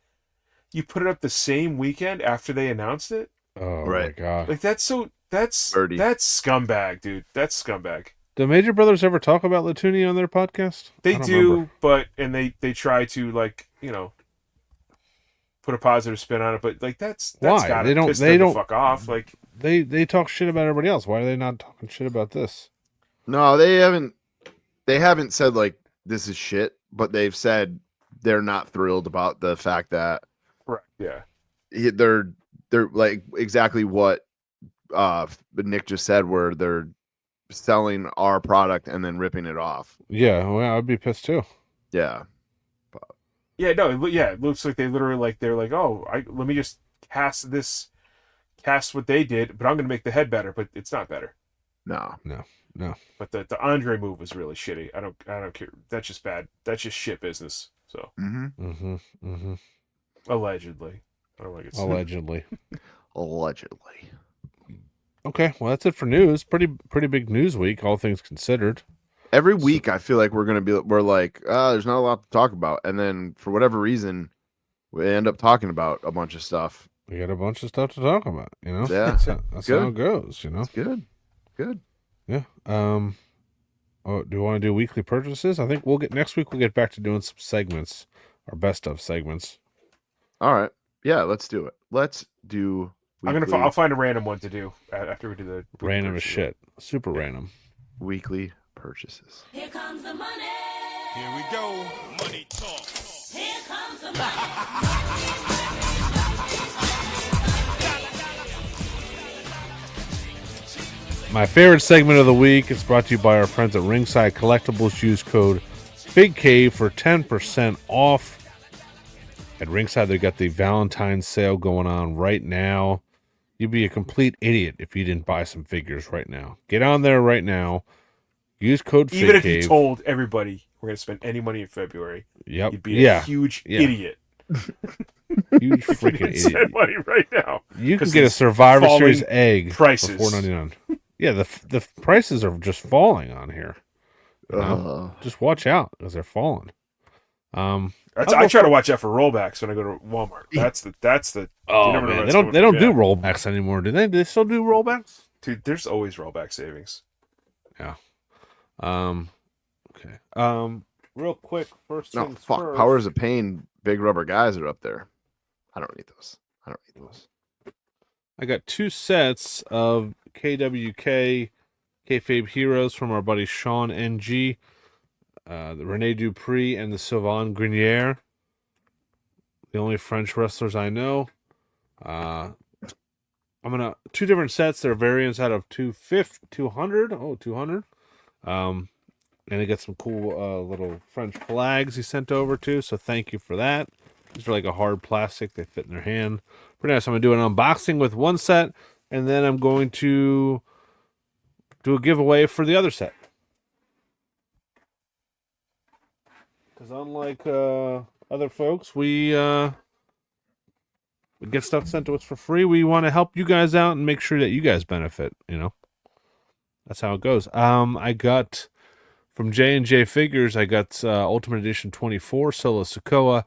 you put it up the same weekend after they announced it. Oh my god! Like that's scumbag, dude. That's scumbag. Do Major Brothers ever talk about Latuni on their podcast? They do, but they try to put a positive spin on it, but that's why gotta they don't piss they them don't the fuck off. Like they talk shit about everybody else. Why are they not talking shit about this? No, they haven't. They haven't said like this is shit, but they've said they're not thrilled about the fact that correct, yeah, they're like exactly what Nick just said, where they're selling our product and then ripping it off. Yeah, well, I'd be pissed too. Yeah. Yeah, no, it looks like they literally they're like, oh, let me just cast what they did, but I'm going to make the head better, but it's not better. No. But the Andre move was really shitty. I don't care. That's just bad. That's just shit business. So. Allegedly. I don't like it. Allegedly. Allegedly. Okay, well that's it for news. Pretty big news week, all things considered. Every week, I feel like we're like, there's not a lot to talk about, and then for whatever reason, we end up talking about a bunch of stuff. We got a bunch of stuff to talk about, Yeah, that's how it goes, It's good. Yeah. Do you want to do weekly purchases? I think next week we'll get back to doing some segments, our best of segments. All right. Yeah, let's do it. Let's do. I'll find a random one to do after we do the random as shit, super random weekly purchases. Here comes the money. Here we go. Money talk. Here comes the money. My favorite segment of the week is brought to you by our friends at Ringside Collectibles. Use code BIGCAVE for 10% off. At Ringside, they got the Valentine's sale going on right now. You'd be a complete idiot if you didn't buy some figures right now. Get on there right now. Use code Even if FIGCAVE. you told everybody we're going to spend any money in February, you'd be a huge idiot. Huge freaking idiot. Spend money right now. You can get a Survivor Series egg prices. for $4.99. Yeah, the prices are just falling on here. Just watch out because they're falling. I try to watch out for rollbacks when I go to Walmart. That's the. Oh man, they don't do rollbacks anymore, do they? Do they still do rollbacks? Dude, there's always rollback savings. Yeah. Okay. Real quick, first things first. Powers of Pain, big rubber guys are up there. I don't need those. I got 2 sets of KWK Kayfabe Heroes from our buddy Sean NG, the Rene Dupree, and the Sylvain Grenier. The only French wrestlers I know. I'm gonna 2 different sets. They're variants out of 200. Oh, 200. And he got some cool little French flags he sent over too. So thank you for that. These are like a hard plastic. They fit in their hand. Pretty nice. I'm gonna do an unboxing with one set, and then I'm going to do a giveaway for the other set. Because unlike other folks, we get stuff sent to us for free. We want to help you guys out and make sure that you guys benefit. You know, that's how it goes. I got from J&J Figures. I got Ultimate Edition 24, Solo Sikoa,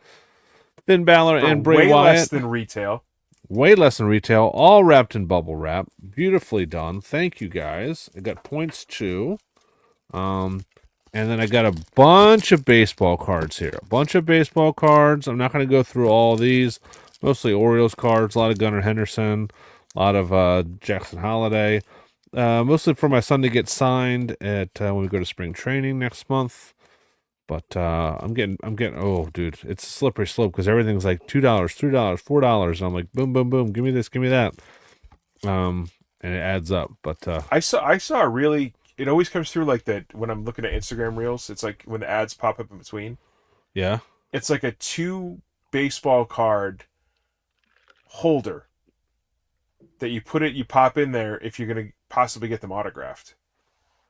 Finn Balor, and Bray Wyatt. Way less than retail. Way less than retail. All wrapped in bubble wrap. Beautifully done. Thank you guys. I got points too. And then I got a bunch of baseball cards here. A bunch of baseball cards. I'm not going to go through all these. Mostly Orioles cards. A lot of Gunnar Henderson. A lot of Jackson Holiday. Mostly for my son to get signed at when we go to spring training next month. But I'm getting. Oh, dude, it's a slippery slope because everything's like $2, $3, $4. And I'm like, boom, boom, boom. Give me this, give me that. And it adds up. But I saw a really. It always comes through like that when I'm looking at Instagram reels. It's like when the ads pop up in between. Yeah. It's like a 2 baseball card holder that you pop in there if you're gonna possibly get them autographed.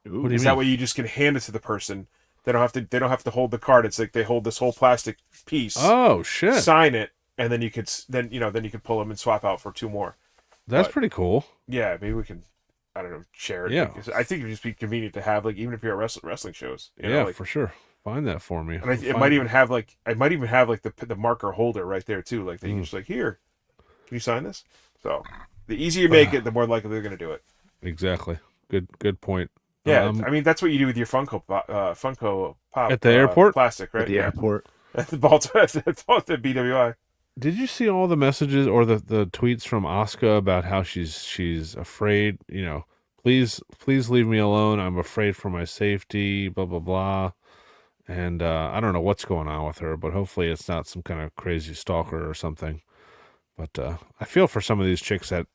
Ooh, what do you Is mean? that way you just can hand it to the person? They don't have to hold the card. It's like they hold this whole plastic piece. Oh shit! Sign it, and then you could pull them and swap out for 2 more. That's pretty cool. Yeah, maybe we can. I don't know, share it. Yeah. Because I think it'd just be convenient to have, like, even if you're at wrestling shows. You know, Yeah, like, for sure. Find that for me. And it might even have the marker holder right there too, like that you can just like, here, can you sign this? So the easier you make it, the more likely they're going to do it. Exactly. Good point. Yeah, I mean that's what you do with your Funko Pop at the airport, plastic, right? At the airport, at the BWI. Did you see all the messages or the tweets from Asuka about how she's afraid? You know, please leave me alone. I'm afraid for my safety. Blah blah blah. And I don't know what's going on with her, but hopefully it's not some kind of crazy stalker or something. But I feel for some of these chicks that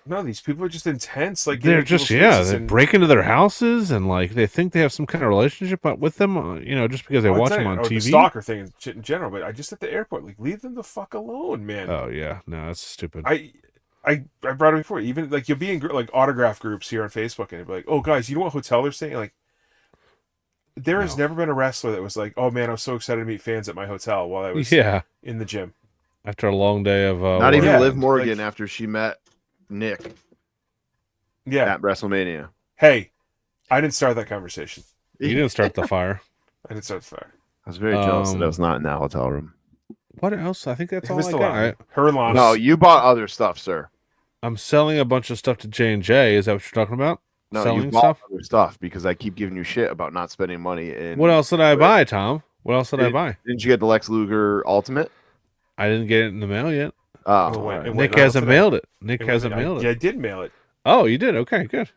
No, these people are just intense. Like they're just they break into their houses and like they think they have some kind of relationship with them. Just because they watch them on TV. The stalker thing in general, but I just at the airport, like leave them the fuck alone, man. Oh yeah, no, that's stupid. I brought it before. Even like you'll be in like autograph groups here on Facebook, and it'll be like, oh guys, you know what hotel they're staying? Like, there has never been a wrestler that was like, oh man, I was so excited to meet fans at my hotel while I was in the gym after a long day of not work. even Liv Morgan after she met Nick. Yeah, at WrestleMania. Hey, I didn't start that conversation. You didn't start the fire. I didn't start the fire. I was very jealous that I was not in that hotel room. What else? I think that's all I got. Her launch. No, you bought other stuff, sir. I'm selling a bunch of stuff to J&J. Is that what you're talking about? No, selling you bought other stuff because I keep giving you shit about not spending money. What else did I buy, Tom? What else did I buy? Didn't you get the Lex Luger Ultimate? I didn't get it in the mail yet. Oh, Nick hasn't mailed it. Nick hasn't mailed it. Yeah, I did mail it. Oh, you did? Okay, good.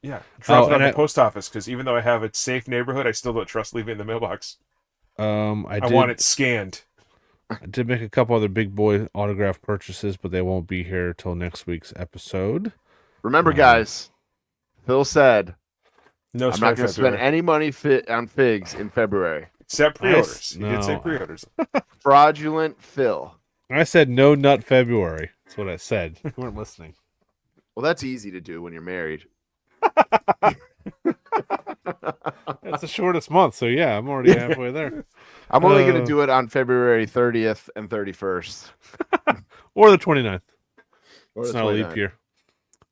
Yeah, dropped it at the post office because even though I have a safe neighborhood, I still don't trust leaving it in the mailbox. I want it scanned. I did make a couple other big boy autograph purchases, but they won't be here till next week's episode. Remember, guys, Phil said, "No, I'm not going to spend any money on figs in February, except pre-orders." He did say pre-orders. Fraudulent Phil. I said no nut February. That's what I said. You weren't listening. Well, that's easy to do when you're married. That's the shortest month, so yeah, I'm already halfway there. I'm only going to do it on February 30th and 31st. Or the 29th. Or it's not a leap year.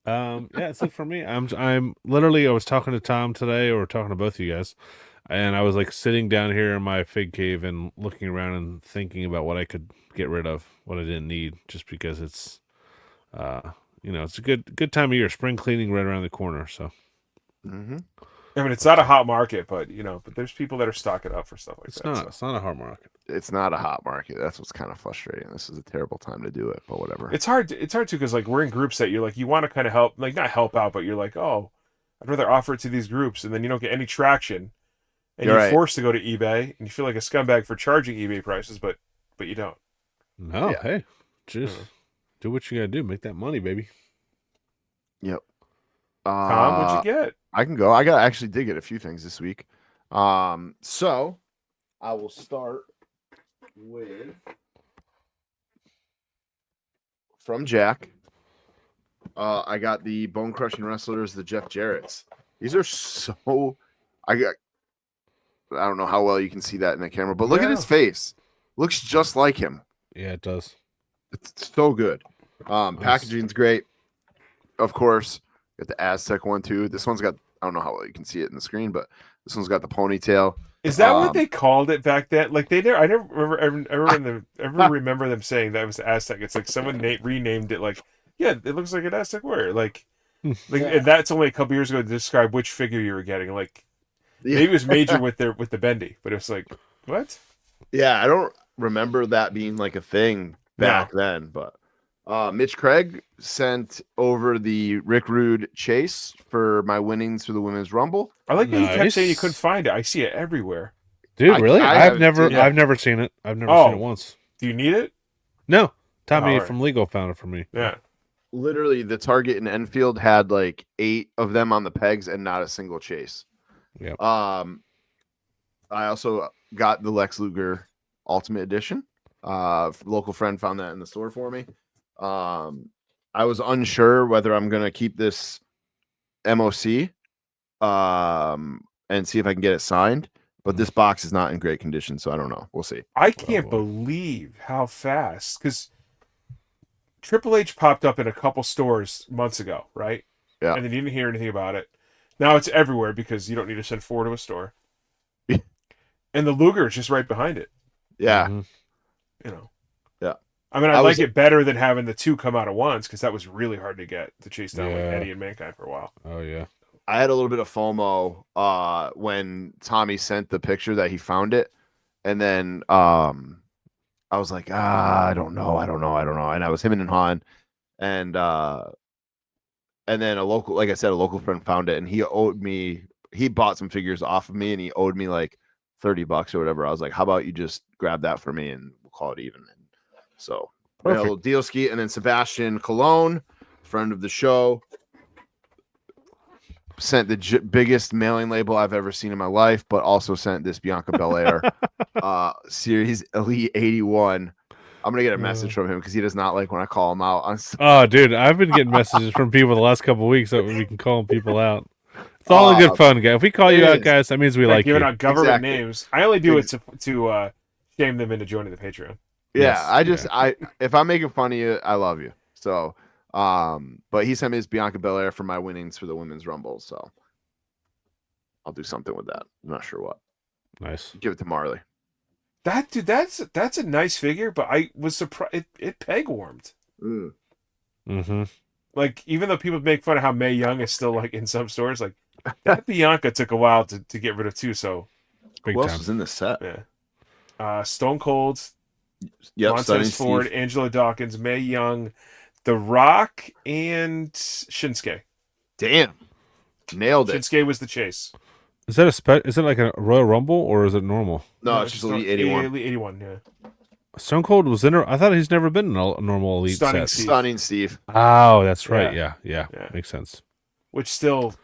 Yeah, that's it for me. I'm literally, I was talking to Tom today, or talking to both of you guys, and I was like sitting down here in my fig cave and looking around and thinking about what I could get rid of, what I didn't need, just because it's it's a good time of year. Spring cleaning right around the corner. So, I mean, it's not a hot market, but but there's people that are stocking up for stuff like that. It's not a hard market. It's not a hot market. That's what's kind of frustrating. This is a terrible time to do it, but whatever. It's hard. It's hard too because like we're in groups that you're like you want to kind of help, like not help out, but you're like, oh, I'd rather offer it to these groups, and then you don't get any traction, and you're right. forced to go to eBay, and you feel like a scumbag for charging eBay prices, but you don't. No, Yeah. hey, just do what you gotta do. Make that money, baby. Yep. Tom, what'd you get? I can go. Actually did get a few things this week. So I will start with from Jack. I got the Bone Crushing Wrestlers, the Jeff Jarrett's. These are so I don't know how well you can see that in the camera, but look at his face. Looks just like him. Yeah, it does. It's so good. Packaging's great. Of course, got the Aztec one too. This one's got, I don't know how well you can see it in the screen, but this one's got the ponytail. Is that what they called it back then? Like I never remember them saying that it was Aztec. It's like someone renamed it. Like, yeah, it looks like an Aztec warrior. Like, and that's only a couple years ago to describe which figure you were getting. Like, maybe it was major with the bendy, but it was like, what? Yeah, I don't remember that being like a thing back then, but Mitch Craig sent over the Rick Rude chase for my winnings for the Women's Rumble. I like that he kept saying he couldn't find it. I see it everywhere. Dude, really? I've never seen it. I've never seen it once. Do you need it? No. Tommy from Legal found it for me. Yeah. Literally, the Target in Enfield had like 8 of them on the pegs and not a single chase. Yep. I also got the Lex Luger Ultimate Edition. Local friend found that in the store for me. I was unsure whether I'm gonna keep this MOC and see if I can get it signed, but this box is not in great condition, so I don't know. We'll see. I can't believe how fast, because Triple H popped up in a couple stores months ago, right? Yeah. And then you didn't hear anything about it. Now it's everywhere because you don't need to send 4 to a store. And the Luger is just right behind it. Yeah. Yeah. I mean, I like it better than having the 2 come out at once, because that was really hard to get to chase down like Eddie and Mankind for a while. Oh, yeah. I had a little bit of FOMO when Tommy sent the picture that he found it. And then I was like, I don't know. And I was him and Han. And then a local friend found it, and he bought some figures off of me, and he owed me like $30 or whatever. I was like, how about you just grab that for me and we'll call it even. And so we had a little deal ski. And then Sebastian Cologne, friend of the show, sent the biggest mailing label I've ever seen in my life, but also sent this Bianca Belair Series Elite 81. I'm gonna get a message from him because he does not like when I call him out. Oh, dude, I've been getting messages from people the last couple of weeks that we can call people out. It's all in good fun, guys. If we call you out, guys, that means we like giving you. out government names. I only do it to shame them into joining the Patreon. Yeah, yes, if I'm making fun of you, I love you. So, but he sent me his Bianca Belair for my winnings for the Women's Rumble. So I'll do something with that. I'm not sure what. Nice. Give it to Marley. That's a nice figure, but I was surprised it peg warmed. Mm-hmm. Like, even though people make fun of how Mae Young is still like in some stores, like that Bianca took a while to get rid of too. So who else was in this set? Yeah, Stone Cold, Montez Ford, Angela Dawkins, Mae Young, The Rock, and Shinsuke. Damn, nailed it. Shinsuke was the chase. Is that is it like a Royal Rumble or is it normal? No, it's just Elite 81. Elite 81, yeah. Stone Cold was in. I thought he's never been in a normal Elite set. Stunning Steve. Oh, that's right. Yeah. Makes sense. Which still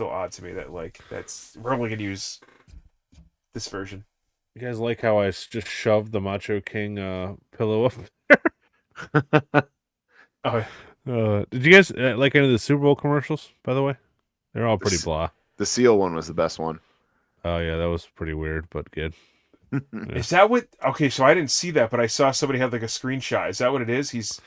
odd to me that we're only gonna use this version. You guys like how I just shoved the Macho King pillow up there? Did you guys like any of the Super Bowl commercials? By the way, they're all pretty blah. The Seal one was the best one. Oh yeah, that was pretty weird, but good. Yeah. Is that what? Okay, so I didn't see that, but I saw somebody have like a screenshot. Is that what it is? He's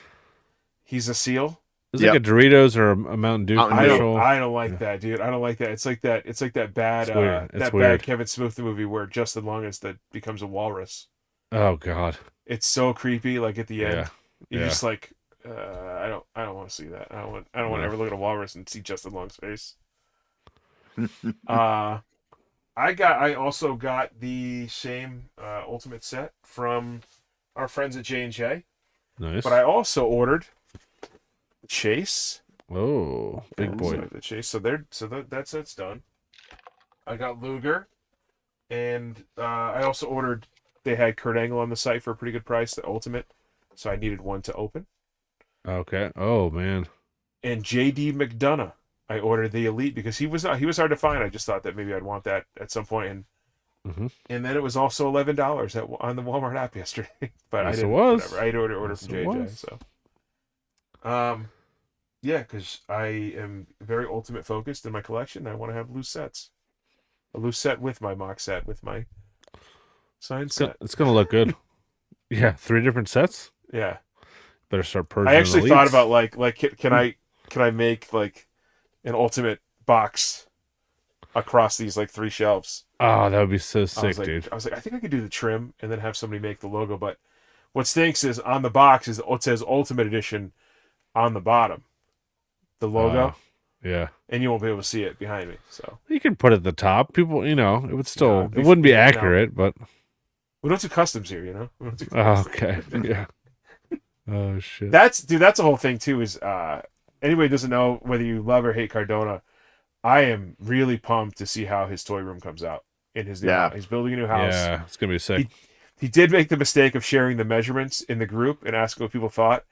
a seal. It's like a Doritos or a Mountain Dew commercial. I don't like that, dude. I don't like that. It's like that bad bad Kevin Smith movie where Justin Long becomes a walrus. Oh God, it's so creepy. Like at the end, you're Yeah. just like, I don't want to see that. I don't want to ever look at a walrus and see Justin Long's face. I also got the same Ultimate set from our friends at J&J, Nice. but I also ordered Chase. Oh, big boy. So the Chase. That set's done. I got Luger, and I also ordered. They had Kurt Angle on the site for a pretty good price, the Ultimate, so I needed one to open. Okay. Oh man. And JD McDonough, I ordered the Elite because he was hard to find. I just thought that maybe I'd want that at some point, and then it was also $11 on the Walmart app yesterday. But Yes, I didn't. it was. Whatever. I had order Yes, from it JJ. was. So, yeah, because I am very Ultimate focused in my collection. I want to have loose sets, a loose set with my mock set with my signed set. It's gonna look good. Yeah, 3 different sets. Yeah. Better start purging. I actually the thought elites. about like can I make like an Ultimate box across these like 3 shelves? Oh, that would be so sick, dude. I was like, I think I could do the trim and then have somebody make the logo. But what stinks is on the box is it says Ultimate Edition on the bottom, the logo. Yeah. And you won't be able to see it behind me. So You could put it at the top. People, it would still, No, it wouldn't be no. accurate, but. We don't do customs here, you know. We don't do Oh, customs. okay. Yeah. Oh shit. That's a whole thing too. Is anybody doesn't know whether you love or hate Cardona, I am really pumped to see how his toy room comes out in his new house. He's building a new house. Yeah, it's gonna be sick. He did make the mistake of sharing the measurements in the group and asking what people thought,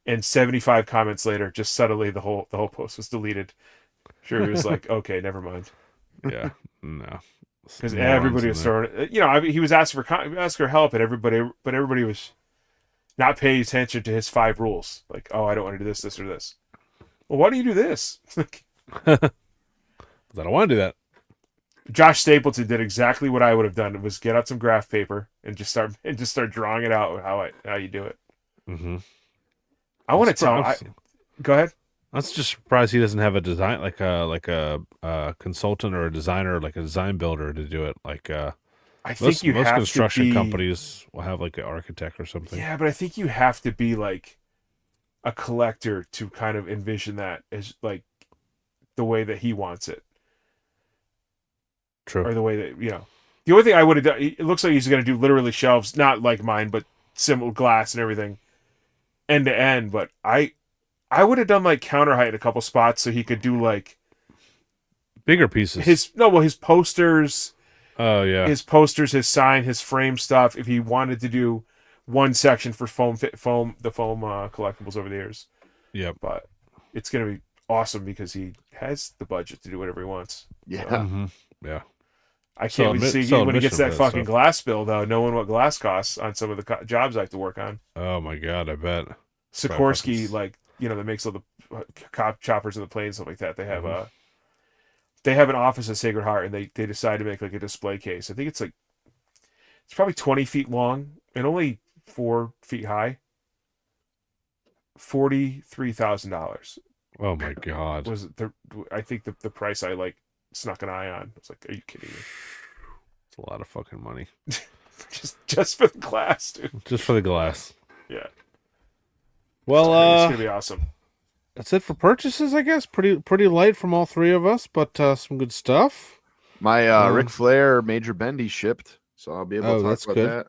and 75 comments later, just suddenly the whole post was deleted. Sure, he was like, okay, never mind. Yeah, no, because everybody was throwing. He was asking for help, and everybody was not paying attention to his 5 rules. Like, oh, I don't want to do this, this, or this. Well, why do you do this? I don't want to do that. Josh Stapleton did exactly what I would have done. It was get out some graph paper and just start drawing it out how you do it. Mm-hmm. I want to tell. Go ahead. I was just surprised he doesn't have a design like a consultant or a designer, like a design builder to do it. Like I think most construction companies will have like an architect or something. Yeah, but I think you have to be like a collector to kind of envision that as like the way that he wants it. True. Or the way that, the only thing I would have done, it looks like he's going to do literally shelves, not like mine, but similar glass and everything end to end. But I would have done like counter height in a couple spots so he could do like bigger pieces. His posters. Oh yeah. His posters, his sign, his frame stuff. If he wanted to do one section for foam collectibles over the years. Yep. But it's going to be awesome because he has the budget to do whatever he wants. Yeah. So, mm-hmm. Yeah. I can't see when he gets that fucking glass bill, though, knowing what glass costs on some of the jobs I have to work on. Oh, my God, I bet. Sikorsky, that makes all the cop choppers and the planes, stuff like that. They have they have an office at Sacred Heart, and they decided to make like a display case. I think it's probably 20 feet long and only 4 feet high. $43,000. Oh, my God. Was I think the price I snuck an eye on. I was like, are you kidding me? It's a lot of fucking money. just for the glass, dude. Just for the glass. Yeah. Well, it's gonna be awesome. That's it for purchases, I guess. Pretty light from all 3 of us, but some good stuff. My Ric Flair Major Bendy shipped, so I'll be able to talk about that.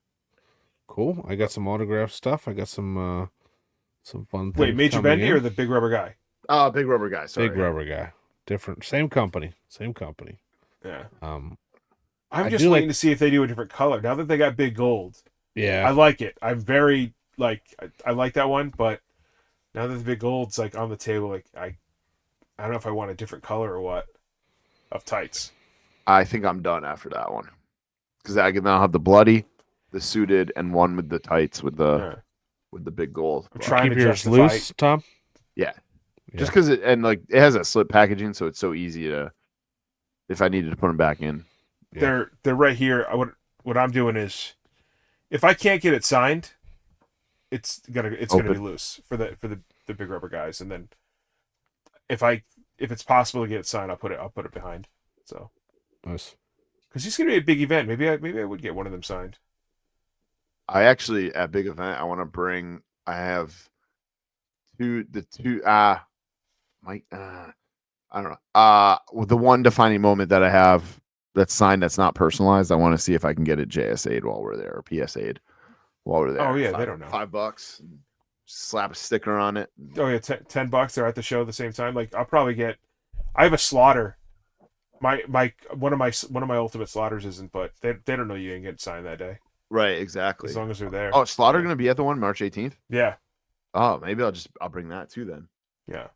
Cool. I got some autograph stuff. I got some fun things. Wait, Major Bendy or the Big Rubber Guy? Big Rubber Guy. Sorry. Big Rubber Guy. Different, same company. Yeah. I'm just waiting to see if they do a different color. Now that they got big gold. Yeah. I like it. I'm very I like that one, but now that the big gold's on the table, I don't know if I want a different color or what of tights. I think I'm done after that one. Because I can now have the bloody, the suited, and one with the tights with the big gold. I'm trying Keep to yours justify loose, Tom? Yeah. Just because it has that slip packaging, so it's so easy to, if I needed to put them back in. Yeah. They're right here. What I'm doing is, if I can't get it signed, it's gonna be loose for the Big Rubber Guys, and then if it's possible to get it signed, I'll put it behind. So nice, because it's gonna be a big event. Maybe I would get one of them signed. I actually at big event I want to bring. I have I I don't know. The one defining moment that I have that's signed that's not personalized, I want to see if I can get it JSA'd while we're there or PSA'd while we're there. Oh yeah, they don't know. $5. Slap a sticker on it. Oh yeah, $10. They're at the show at the same time. Like I'll probably get. I have a slaughter. My one of my ultimate slaughters isn't, but they don't know you ain't getting signed that day. Right, exactly. As long as they're there. Oh, Slaughter going to be at the one March 18th? Yeah. Oh, maybe I'll bring that too then. Yeah.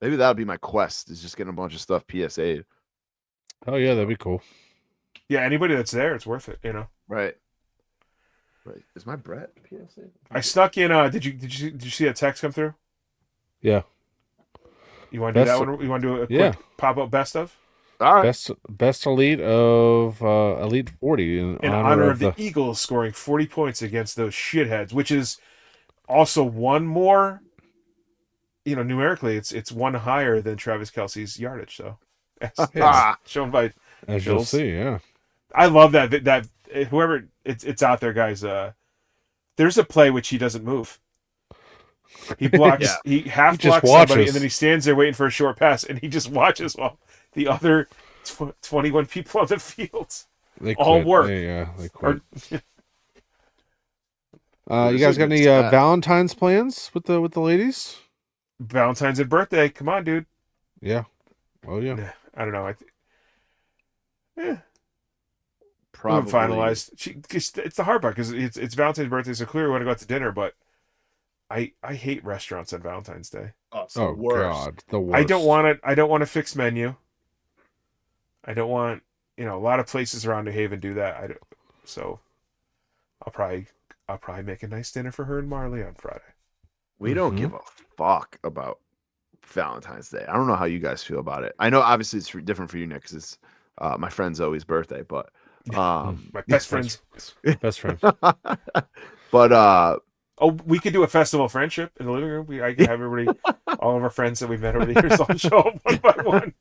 Maybe that'll be my quest, is just getting a bunch of stuff PSA'd. Oh yeah, that'd be cool. Yeah, anybody that's there, it's worth it, you know. Right. Right. Is my Brett PSA? I snuck in did you see that text come through? Yeah. You want to do that one? You want to do a quick pop-up best of? All right. Best elite of Elite 40 in honor of the Eagles scoring 40 points against those shitheads, which is also one more, numerically it's one higher than Travis Kelce's yardage. So shown by as you'll see, yeah. I love that whoever it's out there, guys. There's a play which he doesn't move. He blocks. He blocks somebody, and then he stands there waiting for a short pass, and he just watches while the other 21 people on the field all work. They quit. You guys got any Valentine's plans with the ladies? Valentine's and birthday. Come on, dude. Yeah. Oh yeah. I don't know. Probably finalized. It's the hard part because it's Valentine's birthday, so clearly we want to go out to dinner. But I hate restaurants on Valentine's Day. Oh, it's the worst. God, the worst. I don't want a fixed menu. I don't want a lot of places around New Haven do that. So I'll probably make a nice dinner for her and Marley on Friday. We don't give a fuck about Valentine's Day. I don't know how you guys feel about it. I know obviously it's different for you, Nick, because it's my friend Zoe's birthday, but my best friend's best friend. But we could do a festival of friendship in the living room. I could have everybody, all of our friends that we've met over the years, all show up one by one.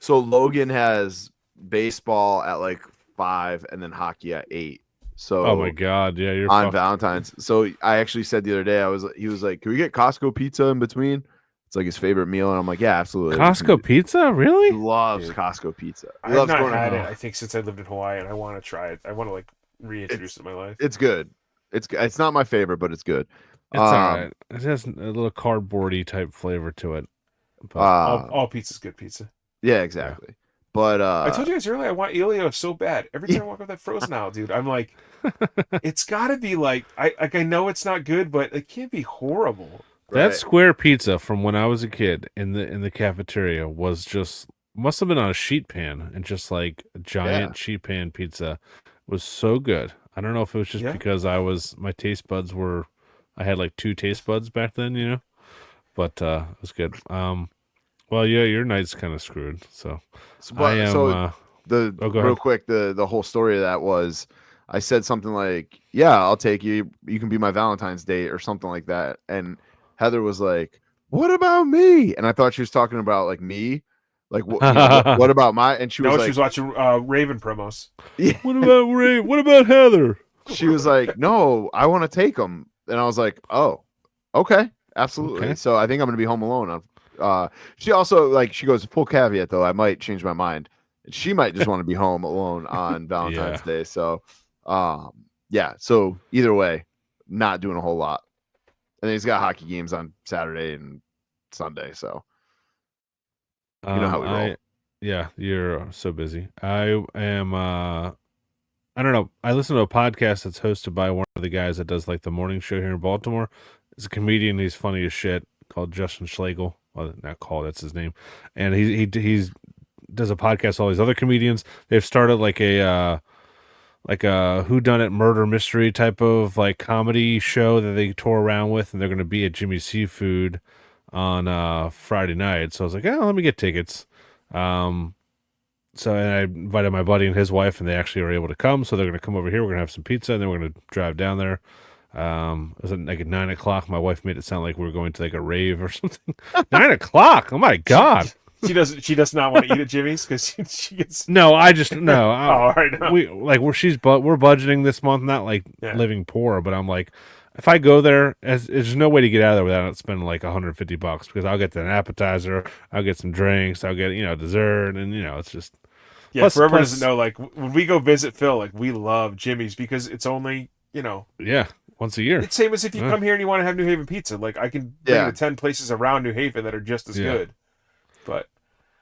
So Logan has baseball at like 5 and then hockey at 8. So oh my God, yeah, you're on fucked. Valentine's. So I actually said the other day, he was like, "Can we get Costco pizza in between?" It's like his favorite meal, and I'm like, "Yeah, absolutely." Costco pizza, really? He loves Costco pizza. I have not had it, I think, since I lived in Hawaii, and I want to try it. I want to reintroduce it in my life. It's good. It's not my favorite, but it's good. It's all right. It has a little cardboardy type flavor to it. But all pizza's good pizza. Yeah, exactly. Yeah. But I told you guys earlier, I want Elio so bad. Every time I walk up that frozen aisle, dude, I'm like, it's got to be I know it's not good, but it can't be horrible. That square pizza from when I was a kid in the cafeteria must have been on a sheet pan, and just like a giant sheet pan pizza was so good. I don't know if it was just because my taste buds I had like 2 taste buds back then, but it was good. Well, yeah, your night's kind of screwed. So real quick, the whole story of that was I said something like, "Yeah, I'll take you. You can be my Valentine's date," or something like that. And Heather was like, "What about me?" And I thought she was talking about like me, like what about my? And she was like, she was watching Raven promos. Yeah. What about Ray? What about Heather? She was like, "No, I want to take them." And I was like, "Oh, okay, absolutely." Okay. So I think I'm going to be home alone on. She also she goes, full caveat though, I might change my mind. She might just want to be home alone on Valentine's Day. So, so either way, not doing a whole lot. And then he's got hockey games on Saturday and Sunday. So, you know how we roll. Yeah, you're so busy. I am, I don't know. I listen to a podcast that's hosted by one of the guys that does like the morning show here in Baltimore. It's a comedian. He's funny as shit, called Justin Schlegel. Well, not called, that's his name. And he does a podcast with all these other comedians. They've started like a whodunit murder mystery type of like comedy show that they tour around with, and they're going to be at Jimmy's Seafood on Friday night. So I was like, let me get tickets. And I invited my buddy and his wife, and they actually were able to come. So they're going to come over here. We're going to have some pizza, and then we're going to drive down there. It was like at 9 o'clock. My wife made it sound like we were going to like a rave or something. 9 o'clock. Oh my God. She does not want to eat at Jimmy's because she gets. No, I just no. All right. No. We're budgeting this month, not like living poor, but I'm like, if I go there, there's no way to get out of there without spending like $150 because I'll get an appetizer, I'll get some drinks, I'll get dessert, and it's just. Yeah, for everyone doesn't know, like when we go visit Phil, like we love Jimmy's because it's only yeah, once a year. It's same as if you come here and you want to have New Haven pizza. Like I can bring you to 10 places around New Haven that are just as good. But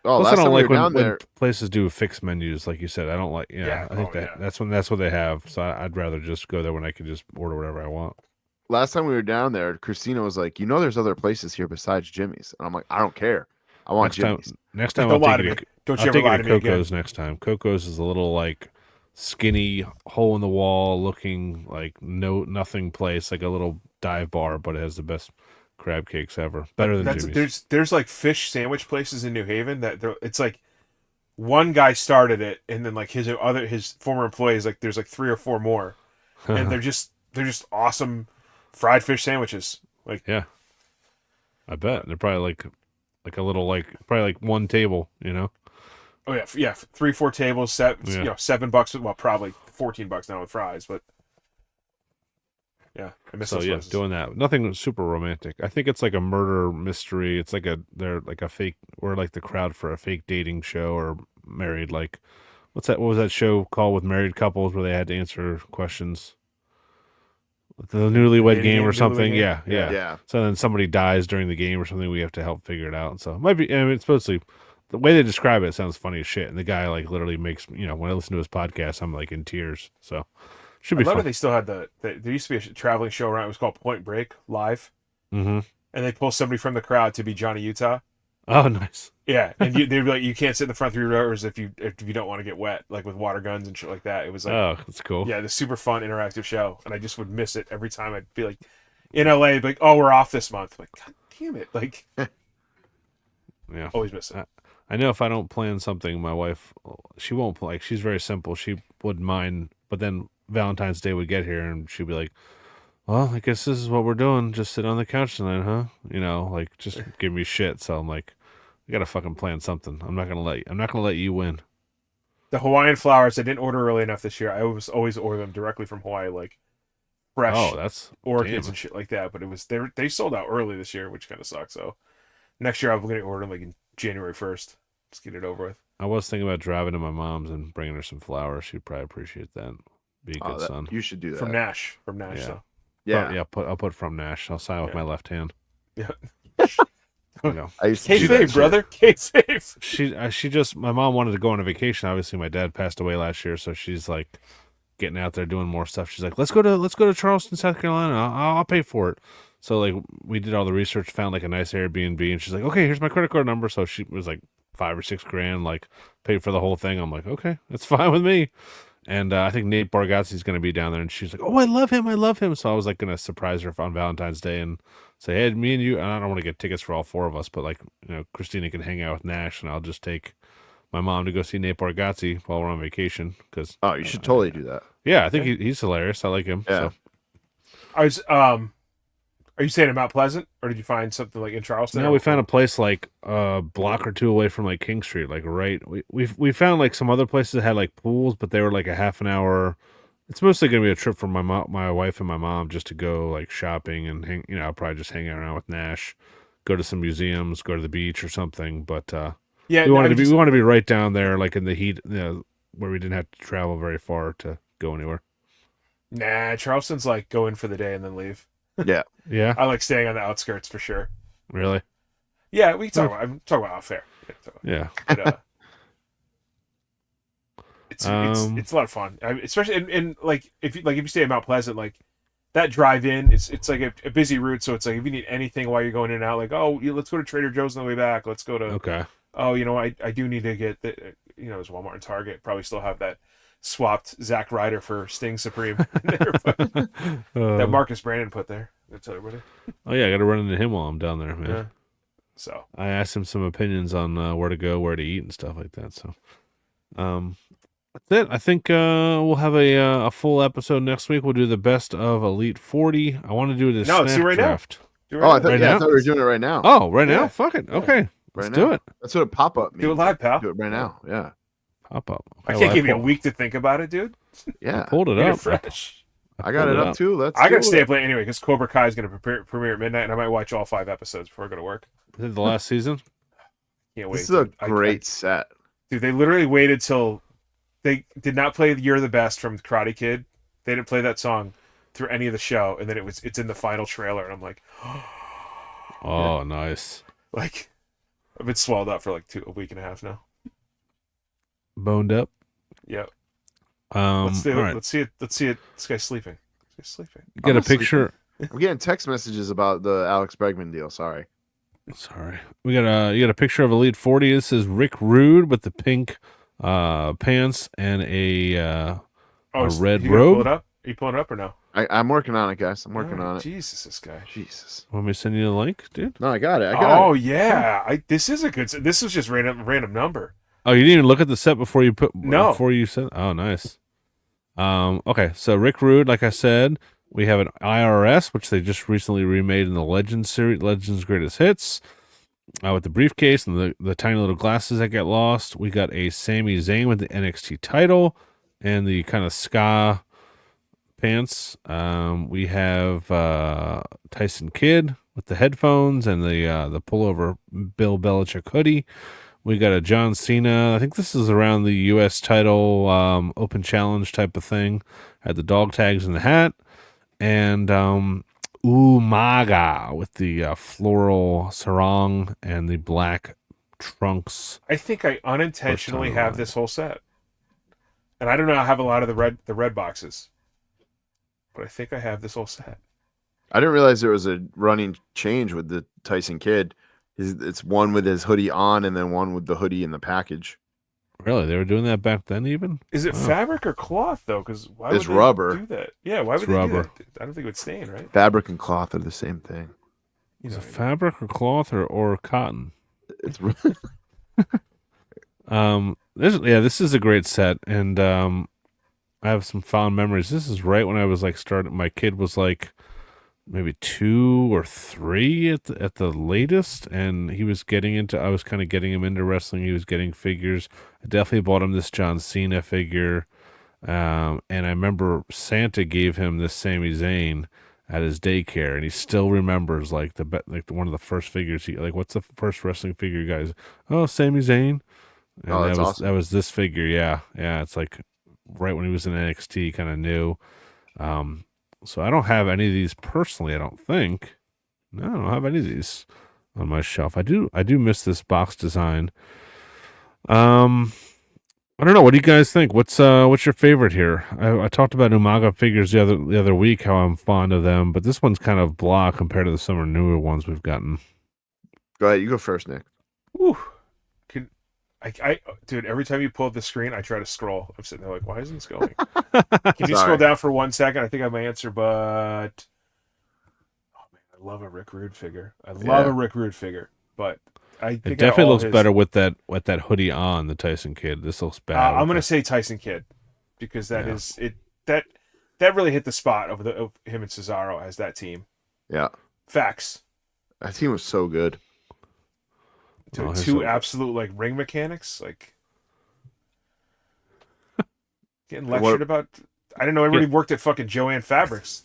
plus, I don't like when places do fixed menus, like you said. I don't like. I think that's what they have. So I'd rather just go there when I can just order whatever I want. Last time we were down there, Christina was like, there's other places here besides Jimmy's. And I'm like, I don't care. I want Jimmy's. Next time I'll take you to Coco's next time. Coco's is a little like skinny, hole in the wall looking like nothing place, like a little dive bar, but it has the best crab cakes ever. Better than Jimmy's. There's like fish sandwich places in New Haven that it's like one guy started it, and then like his former employees, like there's like 3 or 4 more, and they're just awesome fried fish sandwiches. Like I bet they're probably like a little probably like one table, Oh yeah, 3-4 tables, $7. Well, probably $14 now with fries, but yeah, I miss those places. Doing that. Nothing super romantic. I think it's like a murder mystery. It's like they're like a fake, or like the crowd for a fake dating show or married. Like, what was that show called with married couples where they had to answer questions? The Newlywed Game or something. Yeah. So then somebody dies during the game or something. We have to help figure it out. So it might be. I mean, it's supposedly. The way they describe it sounds funny as shit, and the guy like literally makes when I listen to his podcast, I'm like in tears. So should be. I love fun. that they still had there used to be a traveling show around. It was called Point Break Live, and they pull somebody from the crowd to be Johnny Utah. Oh, nice. Yeah, and they'd be like, you can't sit in the front 3 rows if you don't want to get wet, like with water guns and shit like that. It was like, oh, that's cool. Yeah, the super fun interactive show, and I just would miss it every time. I'd be like, in LA, like, oh, we're off this month. I'm like, God damn it, like, yeah, always miss it. I know if I don't plan something, my wife, she won't like. She's very simple. She wouldn't mind, but then Valentine's Day would get here, and she'd be like, "Well, I guess this is what we're doing. Just sit on the couch tonight, huh?" Like just give me shit. So I'm like, I gotta fucking plan something. I'm not gonna let you win. The Hawaiian flowers, I didn't order early enough this year. I always order them directly from Hawaii, like fresh. Oh, that's orchids and shit like that. But they sold out early this year, which kind of sucks. So next year I'm gonna order them like in January 1st. Let's get it over with. I was thinking about driving to my mom's and bringing her some flowers. She'd probably appreciate that. Be a good son. You should do that. From Nash. Yeah. So. Yeah. I'll put from Nash. I'll sign with my left hand. Yeah. I used to K-Fave, brother. K-Fave. She just, my mom wanted to go on a vacation. Obviously, my dad passed away last year, so she's like getting out there doing more stuff. She's like, let's go to Charleston, South Carolina. I'll pay for it. So like we did all the research, found like a nice Airbnb, and she's like, okay, here's my credit card number. So she was like $5 or $6 grand, like paid for the whole thing. I'm like, okay, that's fine with me. And I think Nate Bargatze's going to be down there, and she's like, oh, I love him. So I was like going to surprise her on Valentine's Day and say, hey, me and you, and I don't want to get tickets for all 4 of us, but like, Christina can hang out with Nash, and I'll just take my mom to go see Nate Bargatze while we're on vacation. Cause you should totally do that. Yeah, I think he's hilarious. I like him. Yeah. So. I was Are you saying in Mount Pleasant, or did you find something like in Charleston? No, we found a place like a block or 2 away from like King Street, like right. We found like some other places that had like pools, but they were like a half an hour. It's mostly gonna be a trip for my wife and my mom just to go like shopping and hang. I'll probably just hang around with Nash, go to some museums, go to the beach or something. But yeah, we wanted to be right down there, like in the heat, where we didn't have to travel very far to go anywhere. Nah, Charleston's like go in for the day and then leave. Yeah. Yeah. I like staying on the outskirts for sure. Really? Yeah, we can talk about how fair. Yeah. But, it's a lot of fun, especially in like if you stay at Mount Pleasant, like that drive in, it's like a busy route, so it's like if you need anything while you're going in and out, like let's go to Trader Joe's on the way back. Let's go to I do need to get there's Walmart and Target probably still have that swapped Zack Ryder for Sting Supreme there, that Marcus Brandon put there. I'll tell everybody. Oh yeah, I got to run into him while I'm down there, man. Yeah. So I asked him some opinions on where to go, where to eat, and stuff like that. So, that's it. I think we'll have a full episode next week. We'll do the best of Elite 40. I want to do this. No, let's do it right draft. Now. I thought we were doing it right now. Oh, right now? Fuck it. Okay, let's do it. That's what a pop up means. Do it live, pal. Do it right now. Yeah. Pop up. I can't give you a week to think about it, dude. Yeah. I pulled it up. Fresh. I got it up too. I got to stay up late anyway because Cobra Kai is going to premiere at midnight, and I might watch all 5 episodes before I go to work. Is it the last season? Can't wait. This is a great set. Dude, they literally waited till they did not play "You're the Best" from Karate Kid. They didn't play that song through any of the show, and then it's in the final trailer, and I'm like, oh, nice. Like, I've been swelled up for like a week and a half now. Boned up. Yep. Let's do it. right. Let's see it. This guy's sleeping. You got a picture. I'm getting text messages about the Alex Bregman deal. Sorry. We got you got a picture of Elite 40. This is Rick Rude with the pink pants and a red robe. Pull it up? Are you pulling it up or no? I'm working on it, guys. I'm working on it. Jesus, this guy. Jesus. Want me to send you the link, dude? No, I got it. Yeah. This is a good. This was just random number. Oh, you didn't even look at the set before you put no before you said. Oh, nice. Okay, so Rick Rude, like I said, we have an IRS, which they just recently remade in the Legends series, Legends Greatest Hits, with the briefcase and the tiny little glasses that get lost. We got a Sami Zayn with the NXT title and the kind of ska pants. We have Tyson Kidd with the headphones and the pullover Bill Belichick hoodie. We got a John Cena. I think this is around the U.S. title open challenge type of thing. Had the dog tags and the hat. And Umaga with the floral sarong and the black trunks. I think I unintentionally have this whole set. And I don't know, I have a lot of the red boxes. But I think I have this whole set. I didn't realize there was a running change with the Tyson Kidd. It's one with his hoodie on and then one with the hoodie in the package. Really? They were doing that back then even? Is it fabric or cloth, though? Because why would they rubber. do that? Yeah, why would they do that? I don't think it would stain, right? Fabric and cloth are the same thing. Is it fabric or cloth or cotton? It's this is a great set, and I have some fond memories. This is right when I was like starting. My kid was like maybe 2 or 3 at the latest, and he was getting into. I was kind of getting him into wrestling. He was getting figures. I definitely bought him this John Cena figure, and I remember Santa gave him this Sami Zayn at his daycare, and he still remembers like one of the first figures. What's the first wrestling figure, guys? Oh, Sami Zayn. And that's awesome. That was this figure. Yeah. It's like right when he was in NXT, kind of new. So I don't have any of these personally. I don't think. No, I don't have any of these on my shelf. I do miss this box design. I don't know. What do you guys think? What's your favorite here? I talked about Umaga figures the other week, how I'm fond of them, but this one's kind of blah compared to some of the newer ones we've gotten. Go ahead. You go first, Nick. Woo. Dude, every time you pull up the screen, I try to scroll. I'm sitting there like, why isn't this going? Can you scroll down for 1 second? I think I have my answer, but oh man, I love a Rick Rude figure. But I think it definitely looks better with that hoodie on, the Tyson Kidd. This looks bad. I'm gonna say Tyson Kidd because that is it. That really hit the spot of him and Cesaro as that team. Yeah, facts. That team was so good. Two absolute like ring mechanics, like getting lectured about. I didn't know everybody worked at fucking Joanne Fabrics.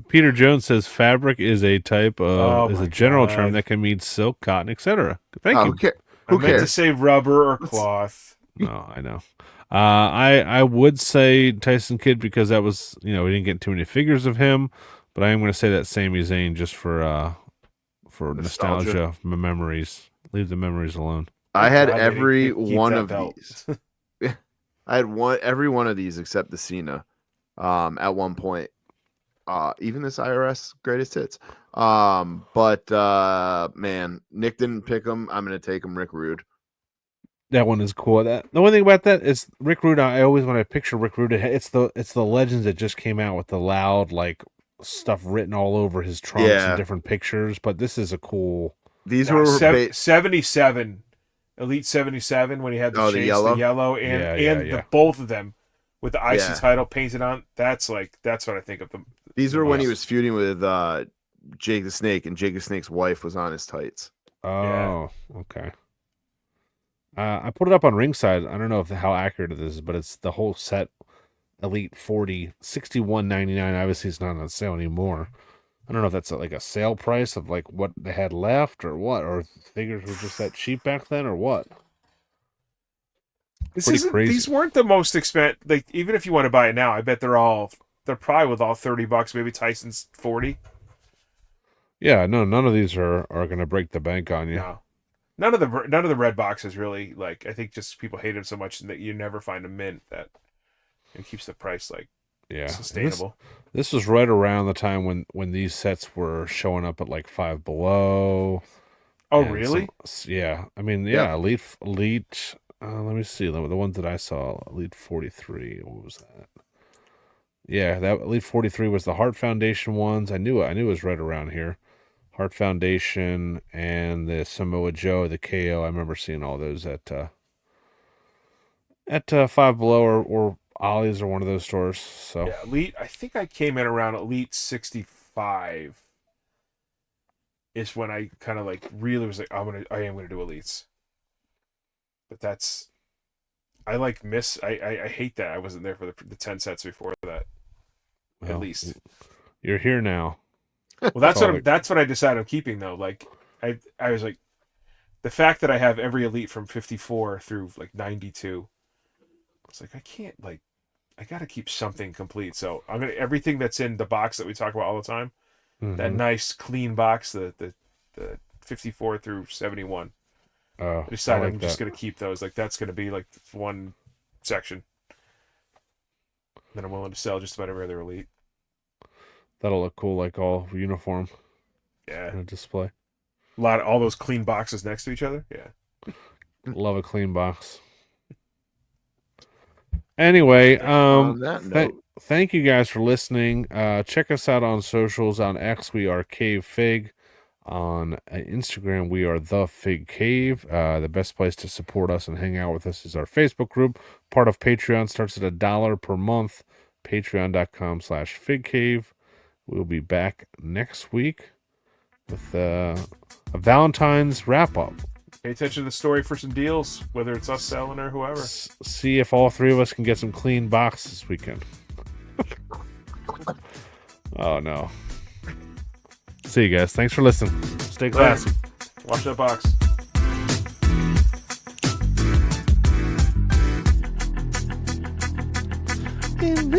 Peter Jones says fabric is a type of a general term that can mean silk, cotton, etc. Thank you. Who I meant to say rubber or cloth. No, I know. I would say Tyson Kidd because that was we didn't get too many figures of him. But I am going to say that Sami Zayn just for nostalgia, memories. Leave the memories alone. I had every one of these. I had every one of these except the Cena. At one point, even this IRS greatest hits. But man, Nick didn't pick him. I'm going to take him. Rick Rude. That one is cool. The only thing about that is Rick Rude. I always when I picture Rick Rude, it's the Legends that just came out with the loud stuff written all over his trunks and different pictures, but this is a cool. These were 77, Elite 77 when he had the yellow and both of them with the IC title painted on. That's what I think of them. These were when he was feuding with Jake the Snake, and Jake the Snake's wife was on his tights. Oh, okay. I put it up on Ringside. I don't know how accurate it is, but it's the whole set. Elite 40, $61.99. Obviously, it's not on sale anymore. I don't know if that's like a sale price of like what they had left or what, or figures were just that cheap back then or what. These weren't the most expensive. Like, even if you want to buy it now, I bet they're probably with all $30. Maybe Tyson's 40. Yeah, no, none of these are going to break the bank on you. No. None of the red boxes really, like, I think just people hate them so much that you never find a mint that it keeps the price like sustainable. This was right around the time when these sets were showing up at like Five Below. Oh, really? Yeah. I mean, yeah, Elite. Let me see the ones that I saw. Elite 43. What was that? Yeah, that Elite 43 was the Heart Foundation ones. I knew it was right around here. Heart Foundation and the Samoa Joe, the KO. I remember seeing all those at Five Below or Ollie's or one of those stores. So yeah, Elite. I think I came in around Elite 65. Is when I kind of like really was like, I am gonna do Elites. But that's, I hate that I wasn't there for the 10 sets before that. Well, at least you're here now. Well, that's what I decided I'm keeping though. Like I was like, the fact that I have every Elite from 54 through like 92. It's like I gotta keep something complete. So I'm gonna everything that's in the box that we talk about all the time. Mm-hmm. That nice clean box, the 54 through 71. I decided I'm just gonna keep those. Like that's gonna be like one section. Then I'm willing to sell just about every other Elite. That'll look cool, like all uniform. Yeah. In a display. All those clean boxes next to each other. Yeah. Love a clean box. Anyway, thank you guys for listening. Check us out on socials. On X, we are Cave Fig. On Instagram, we are The Fig Cave. The best place to support us and hang out with us is our Facebook group. Part of Patreon, starts at $1 per month. Patreon.com/FigCave. We'll be back next week with a Valentine's wrap-up. Pay attention to the story for some deals, whether it's us selling or whoever. See if all three of us can get some clean boxes this weekend. Oh, no. See you guys. Thanks for listening. Stay classy. Watch that box. In